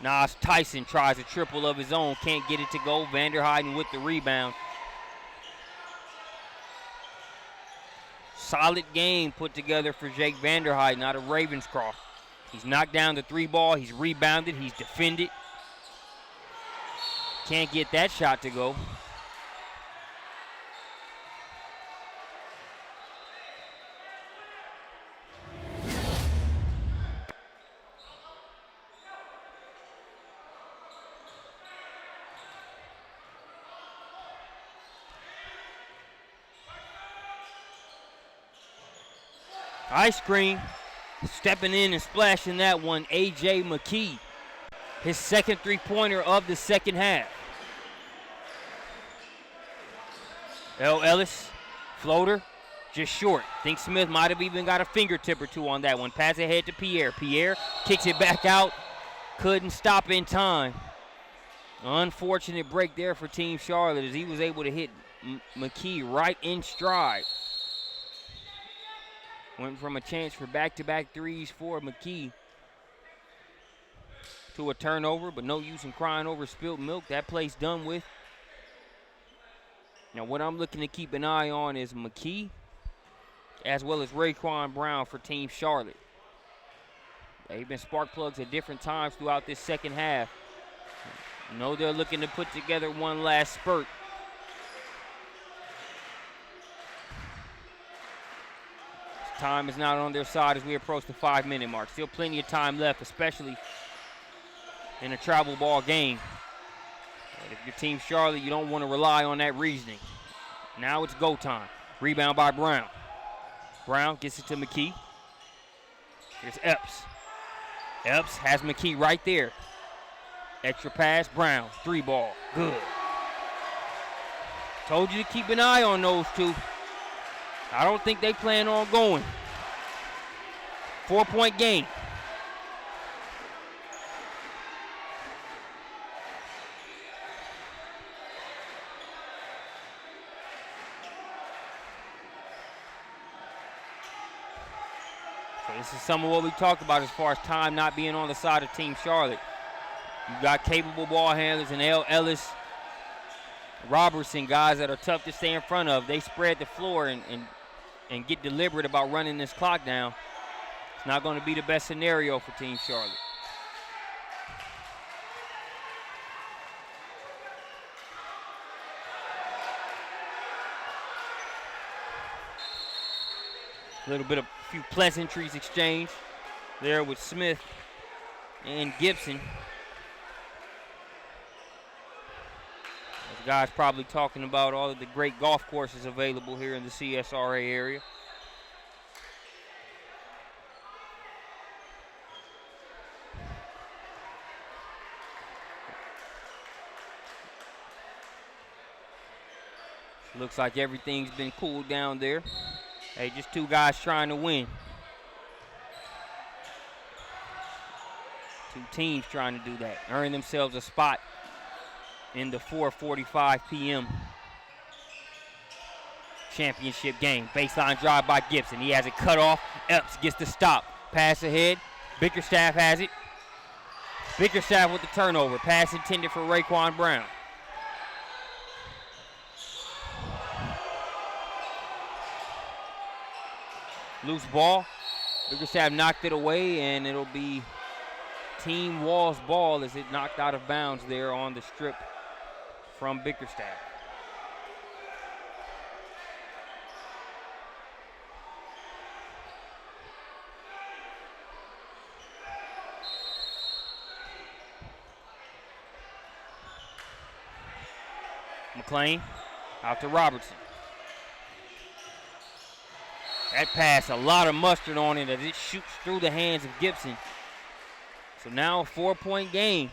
Nas Tyson tries a triple of his own, can't get it to go. Vanderheiden with the rebound. Solid game put together for Jake Vanderheiden out of Ravenscroft. He's knocked down the three ball, he's rebounded, he's defended. Can't get that shot to go. Ice cream, stepping in and splashing that one, A.J. McKee. His second three-pointer of the second half. L. Ellis, floater, just short. Think Smith might have even got a fingertip or two on that one. Pass ahead to Pierre. Pierre kicks it back out. Couldn't stop in time. Unfortunate break there for Team Charlotte as he was able to hit McKee right in stride. Went from a chance for back-to-back threes for McKee to a turnover, but no use in crying over spilled milk. That play's done with. Now what I'm looking to keep an eye on is McKee as well as Raekwon Brown for Team Charlotte. They've been spark plugs at different times throughout this second half. I know they're looking to put together one last spurt. Time is not on their side as we approach the 5-minute mark. Still plenty of time left, especially in a travel ball game. But if you're Team Charlotte, you don't want to rely on that reasoning. Now it's go time. Rebound by Brown. Brown gets it to McKee. Here's Epps. Epps has McKee right there. Extra pass, Brown, three ball, good. Told you to keep an eye on those two. I don't think they plan on going. 4-point game. So this is some of what we talked about as far as time not being on the side of Team Charlotte. You got capable ball handlers and L. Ellis, Robertson, guys that are tough to stay in front of. They spread the floor and get deliberate about running this clock down. It's not going to be the best scenario for Team Charlotte. A little bit of a few pleasantries exchanged there with Smith and Gibson. Those guys probably talking about all of the great golf courses available here in the CSRA area. Looks like everything's been cooled down there. Hey, just two guys trying to win. Two teams trying to do that. Earn themselves a spot in the 4:45 p.m. championship game. Baseline drive by Gibson. He has it cut off. Epps gets the stop. Pass ahead. Bickerstaff has it. Bickerstaff with the turnover. Pass intended for Raekwon Brown. Loose ball. Bickerstaff knocked it away, and it'll be Team Wall's ball as it knocked out of bounds there on the strip from Bickerstaff. McClain out to Robertson. That pass, a lot of mustard on it as it shoots through the hands of Gibson. So now a 4-point game.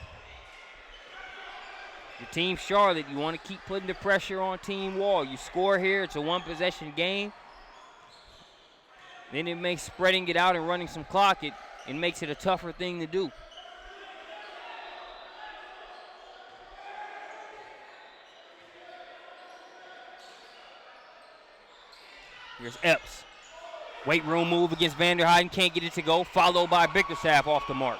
Your Team Charlotte, you want to keep putting the pressure on Team Wall. You score here, it's a one-possession game. Then it makes spreading it out and running some clock, it makes it a tougher thing to do. Here's Epps. Weight room move against Vanderheiden, can't get it to go, followed by Bickerstaff off the mark.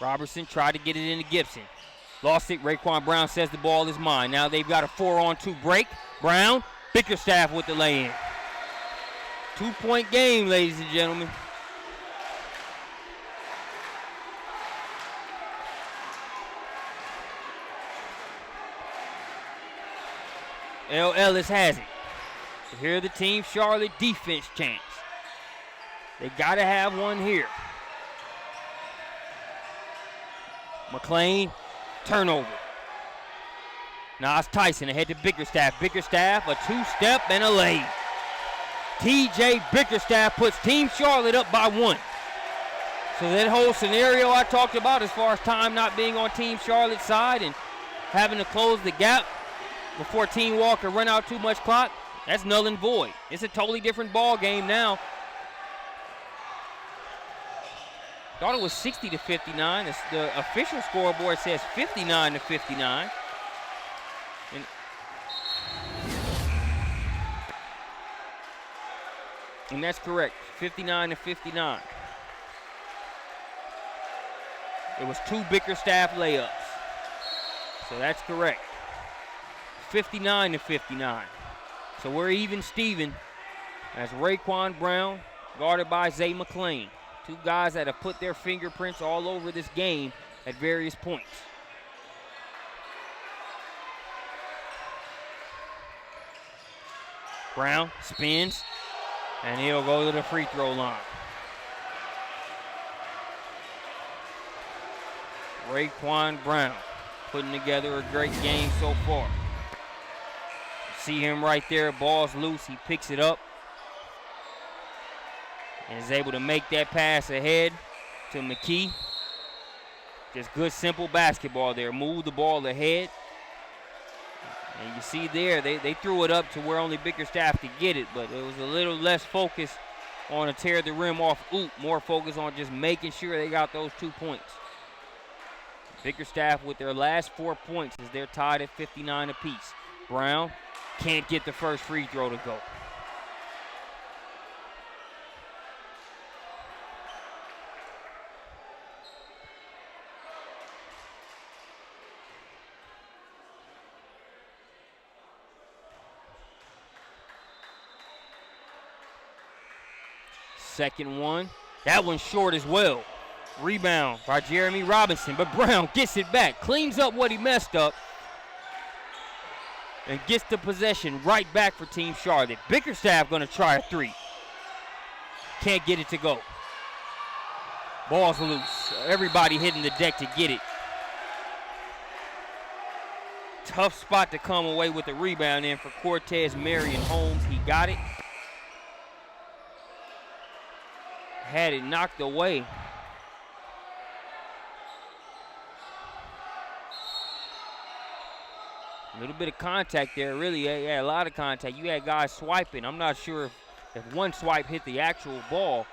Robertson tried to get it into Gibson. Lost it, Raekwon Brown says the ball is mine. Now they've got a 4-on-2 break. Brown, Bickerstaff with the lay-in. 2-point game, ladies and gentlemen. L. Ellis has it. So here the Team Charlotte defense chants. They got to have one here. McClain, turnover. Nas Tyson ahead to Bickerstaff. Bickerstaff, a two-step and a lay. TJ Bickerstaff puts Team Charlotte up by 1. So that whole scenario I talked about as far as time not being on Team Charlotte's side and having to close the gap before Team Wall can run out too much clock, that's null and void. It's a totally different ball game now. Thought it was 60-59. The official scoreboard says 59-59. And that's correct, 59-59. It was 2 Bickerstaff layups. So that's correct. 59-59. So we're even Steven as Raekwon Brown guarded by Zay McClain. Two guys that have put their fingerprints all over this game at various points. Brown spins, and he'll go to the free throw line. Raekwon Brown putting together a great game so far. See him right there, ball's loose, he picks it up. And is able to make that pass ahead to McKee. Just good, simple basketball there. Move the ball ahead. And you see there, they threw it up to where only Bickerstaff could get it, but it was a little less focus on a tear the rim off oop, more focus on just making sure they got those 2 points. Bickerstaff with their last 4 points as they're tied at 59 apiece. Brown can't get the first free throw to go. Second one. That one's short as well. Rebound by Jeremy Robinson, but Brown gets it back, cleans up what he messed up, and gets the possession right back for Team Charlotte. Bickerstaff gonna try a 3. Can't get it to go. Ball's loose. Everybody hitting the deck to get it. Tough spot to come away with the rebound in for Cortez Marion Holmes. He got it. Had it knocked away. A little bit of contact there, really. Yeah, a lot of contact. You had guys swiping. I'm not sure if one swipe hit the actual ball.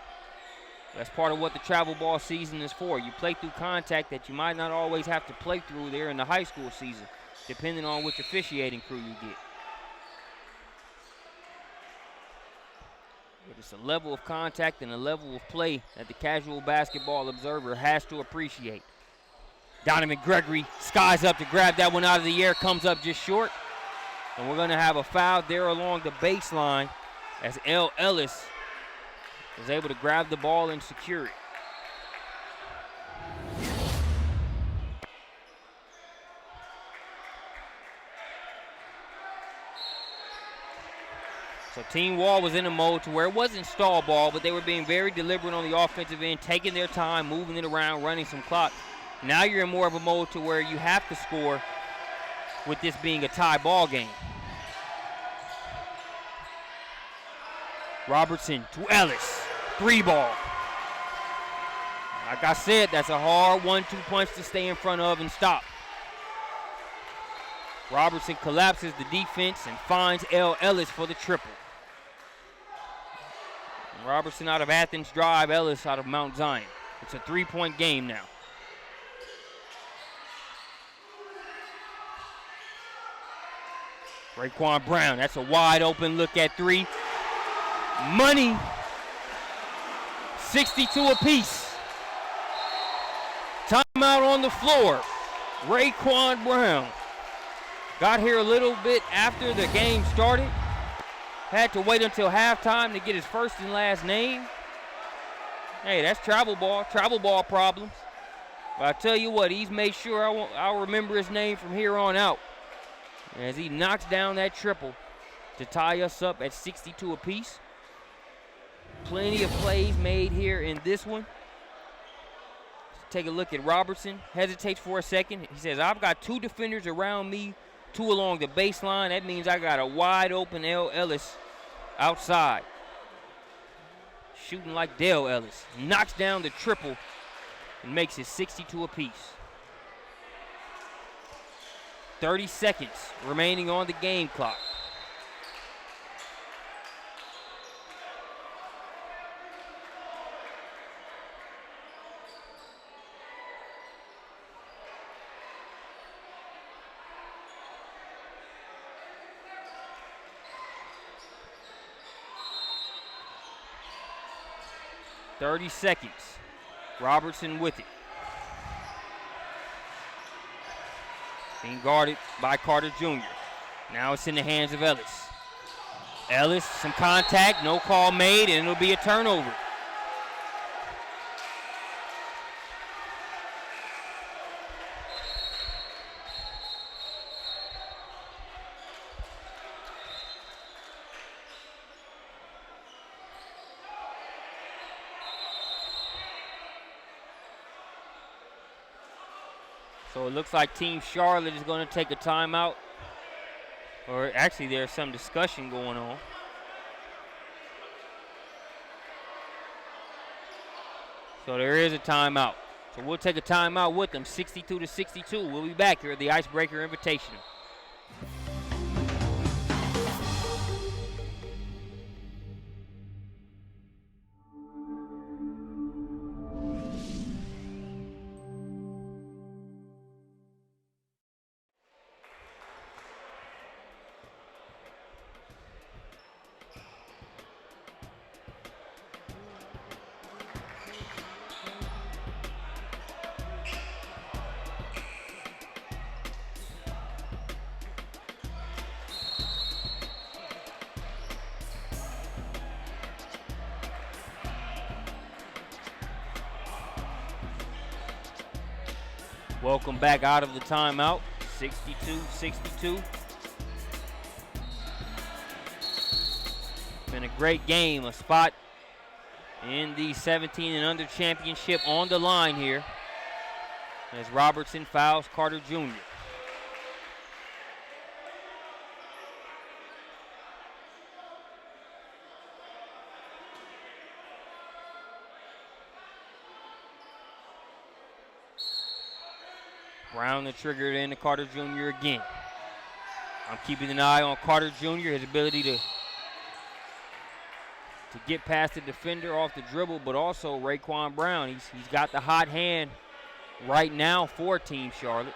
That's part of what the travel ball season is for. You play through contact that you might not always have to play through there in the high school season, depending on which officiating crew you get. But it's a level of contact and a level of play that the casual basketball observer has to appreciate. Donovan Gregory skies up to grab that one out of the air, comes up just short. And we're going to have a foul there along the baseline as L. Ellis is able to grab the ball and secure it. So Team Wall was in a mode to where it wasn't stall ball, but they were being very deliberate on the offensive end, taking their time, moving it around, running some clock. Now you're in more of a mode to where you have to score with this being a tie ball game. Robertson to Ellis, 3-ball. Like I said, that's a hard 1-2 punch to stay in front of and stop. Robertson collapses the defense and finds L. Ellis for the triple. And Robertson out of Athens Drive, Ellis out of Mount Zion. It's a 3-point game now. Raekwon Brown, that's a wide open look at 3. Money, 62 apiece. Timeout on the floor. Raekwon Brown got here a little bit after the game started. Had to wait until halftime to get his first and last name. Hey, that's travel ball problems. But I tell you what, he's made sure I'll remember his name from here on out, as he knocks down that triple to tie us up at 62 apiece. Plenty of plays made here in this one. Let's take a look at Robertson. Hesitates for a second. He says, I've got 2 defenders around me, 2 along the baseline. That means I got a wide open L. Ellis outside. Shooting like Dale Ellis. Knocks down the triple and makes it 62 apiece. 30 seconds remaining on the game clock. .30 seconds. Robertson with it. Being guarded by Carter Jr. Now it's in the hands of Ellis. Ellis, some contact, no call made, and it'll be a turnover. So it looks like Team Charlotte is going to take a timeout. Or actually, there's some discussion going on. So there is a timeout. So we'll take a timeout with them, 62-62. We'll be back here at the Icebreaker Invitational. Welcome back out of the timeout, 62-62. Been a great game, a spot in the 17 and under championship on the line here as Robertson fouls Carter Jr. Brown the trigger into Carter Jr. again. I'm keeping an eye on Carter Jr., his ability to get past the defender off the dribble, but also Raekwon Brown. He's got the hot hand right now for Team Charlotte.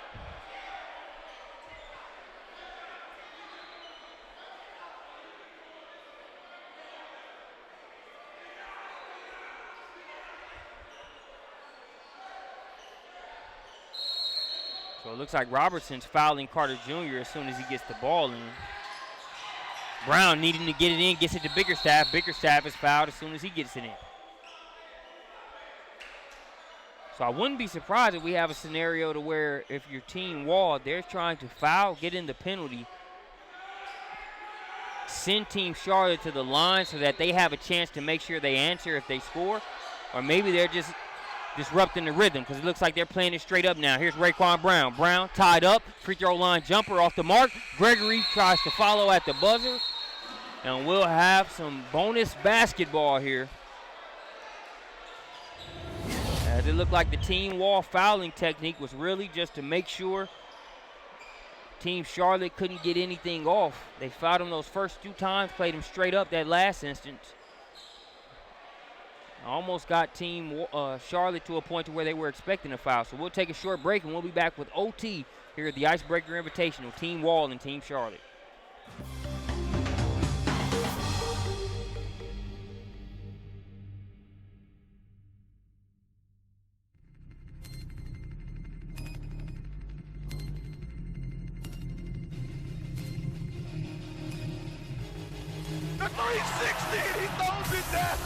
So it looks like Robertson's fouling Carter Jr. as soon as he gets the ball in. Brown needing to get it in, gets it to Bickerstaff. Bickerstaff is fouled as soon as he gets it in. So I wouldn't be surprised if we have a scenario to where if your team wall, they're trying to foul, get in the penalty, send Team Charlotte to the line so that they have a chance to make sure they answer if they score, or maybe they're just disrupting the rhythm because it looks like they're playing it straight up now. Here's Raekwon Brown. Brown tied up, free throw line jumper off the mark. Gregory tries to follow at the buzzer, and we'll have some bonus basketball here. As it looked like the team wall fouling technique was really just to make sure Team Charlotte couldn't get anything off. They fouled him those first 2 times, played him straight up that last instance. Almost got Team Charlotte to a point to where they were expecting a foul. So we'll take a short break, and we'll be back with OT here at the Icebreaker Invitational, Team Wall and Team Charlotte. The 360, and he throws it down.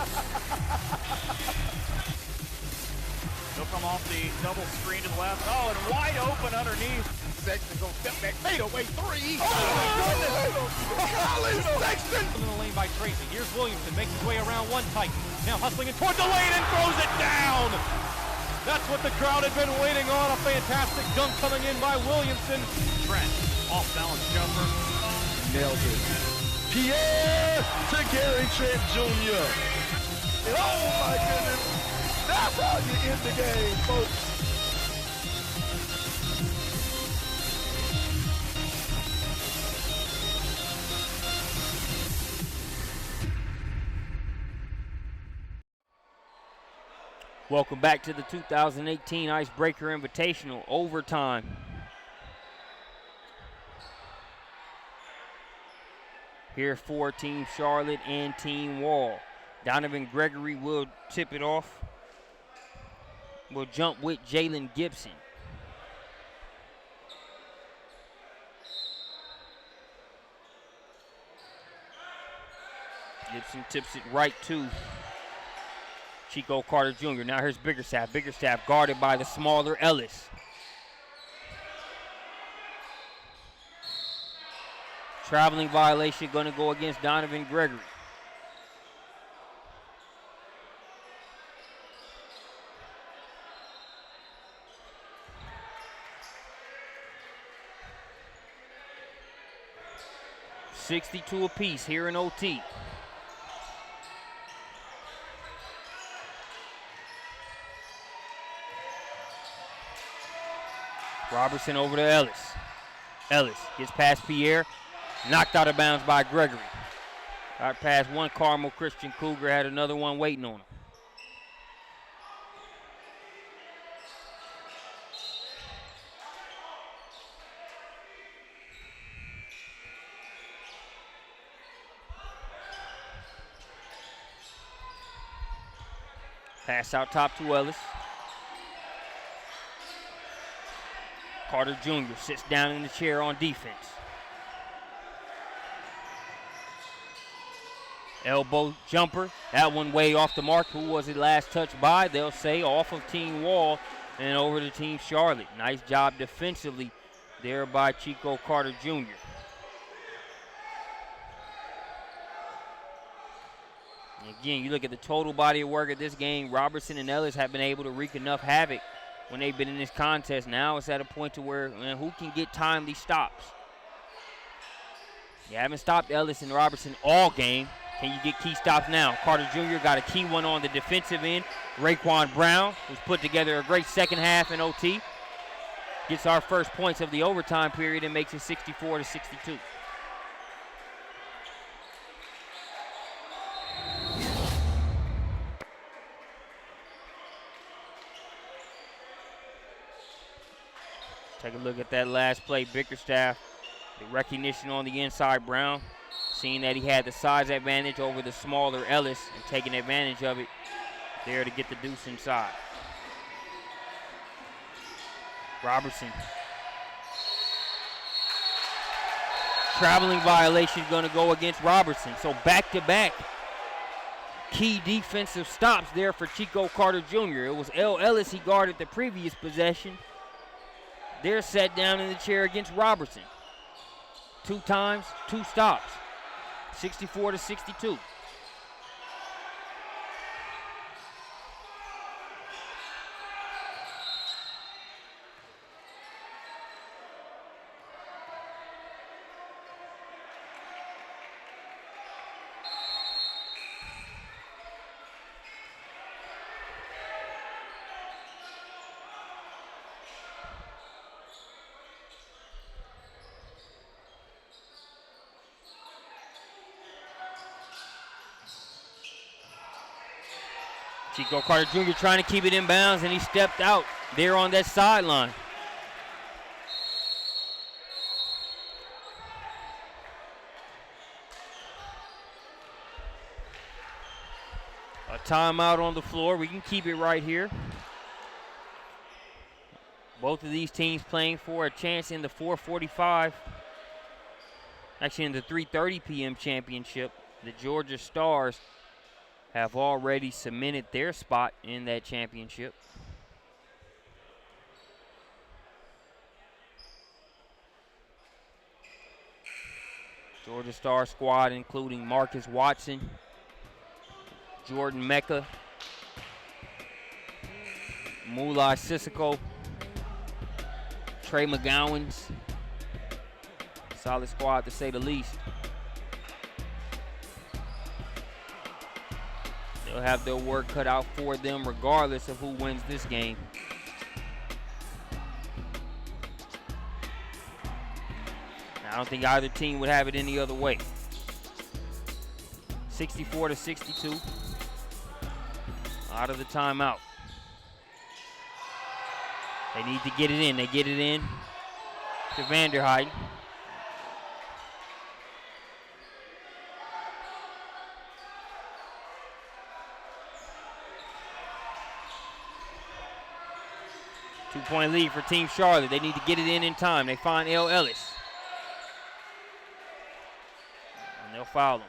He'll come off the double screen to the left. Oh, and wide open underneath. Sexton goes step back, fade away 3. Oh, my goodness. Colin Sexton. In the lane by Tracy. Here's Williamson, makes his way around one tight. Now hustling it toward the lane and throws it down. That's what the crowd had been waiting on. A fantastic dunk coming in by Williamson. Trent, off balance jumper. Nailed it. Pierre to Gary Trent Jr. And oh my goodness, that's how you end the game, folks. Welcome back to the 2018 Icebreaker Invitational overtime. Here for Team Charlotte and Team Wall. Donovan Gregory will tip it off. Will jump with Jalen Gibson. Gibson tips it right to Chico Carter Jr. Now here's Bickerstaff. Bickerstaff guarded by the smaller Ellis. Traveling violation going to go against Donovan Gregory. $62 apiece here in OT. Robertson over to Ellis. Ellis gets past Pierre. Knocked out of bounds by Gregory. Got past one Carmel Christian Cougar, had another one waiting on him. Pass out top to Ellis. Carter Jr. sits down in the chair on defense. Elbow jumper, that one way off the mark. Who was it last touched by? They'll say off of Team Wall and over to Team Charlotte. Nice job defensively there by Chico Carter Jr. Again, you look at the total body of work of this game. Robertson and Ellis have been able to wreak enough havoc when they've been in this contest. Now it's at a point to where, man, who can get timely stops? You haven't stopped Ellis and Robertson all game. Can you get key stops now? Carter Jr. got a key one on the defensive end. Raekwon Brown, who's put together a great second half in OT, gets our first points of the overtime period and makes it 64-62. Take a look at that last play. Bickerstaff, the recognition on the inside. Brown, seeing that he had the size advantage over the smaller Ellis and taking advantage of it there to get the deuce inside. Robertson. Traveling violation going to go against Robertson. So back-to-back key defensive stops there for Chico Carter Jr. It was L. Ellis he guarded the previous possession. They're set down in the chair against Robertson. 2 times, 2 stops. 64-62. Chico Carter Jr. trying to keep it in bounds, and he stepped out there on that sideline. A timeout on the floor. We can keep it right here. Both of these teams playing for a chance in the 4:45, actually in the 3:30 p.m. championship. The Georgia Stars have already cemented their spot in that championship. Georgia Star squad including Marcus Watson, Jordan Mecca, Mulai Sissoko, Trey McGowan's. Solid squad to say the least. They'll have their work cut out for them regardless of who wins this game. Now, I don't think either team would have it any other way. 64-62. Out of the timeout. They need to get it in. They get it in to Vanderheiden. Two-point lead for Team Charlotte. They need to get it in time. They find L. Ellis. And they'll foul him.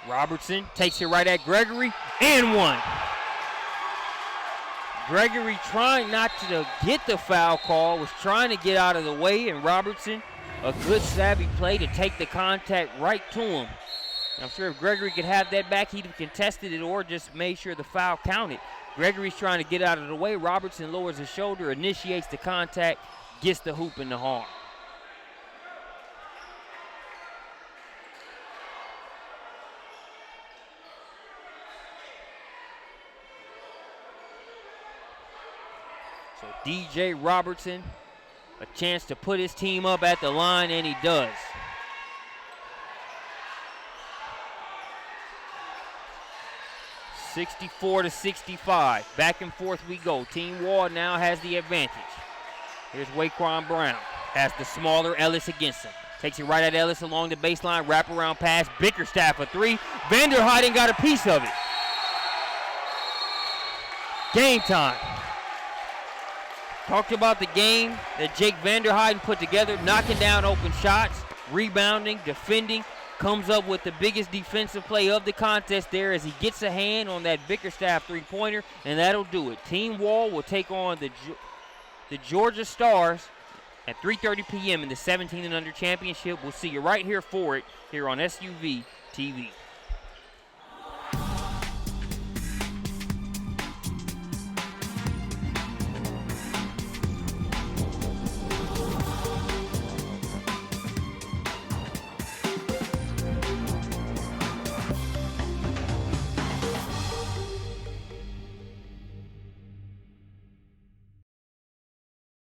Robertson takes it right at Gregory, and one. Gregory trying not to get the foul call, was trying to get out of the way, and Robertson, a good savvy play to take the contact right to him. I'm sure if Gregory could have that back, he'd have contested it or just made sure the foul counted. Gregory's trying to get out of the way. Robertson lowers his shoulder, initiates the contact, gets the hoop in the harm. So DJ Robertson, a chance to put his team up at the line, and he does. (64-65). Back and forth we go. Team Wall now has the advantage. Here's Waquan Brown. Has the smaller Ellis against him. Takes it right at Ellis along the baseline. Wraparound pass. Bickerstaff a 3. Vanderheiden got a piece of it. Game time. Talked about the game that Jake Vanderheiden put together, knocking down open shots, rebounding, defending, comes up with the biggest defensive play of the contest there as he gets a hand on that Bickerstaff three-pointer, and that'll do it. Team Wall will take on the Georgia Stars at 3:30 p.m. in the 17 and under championship. We'll see you right here for it here on SUV TV.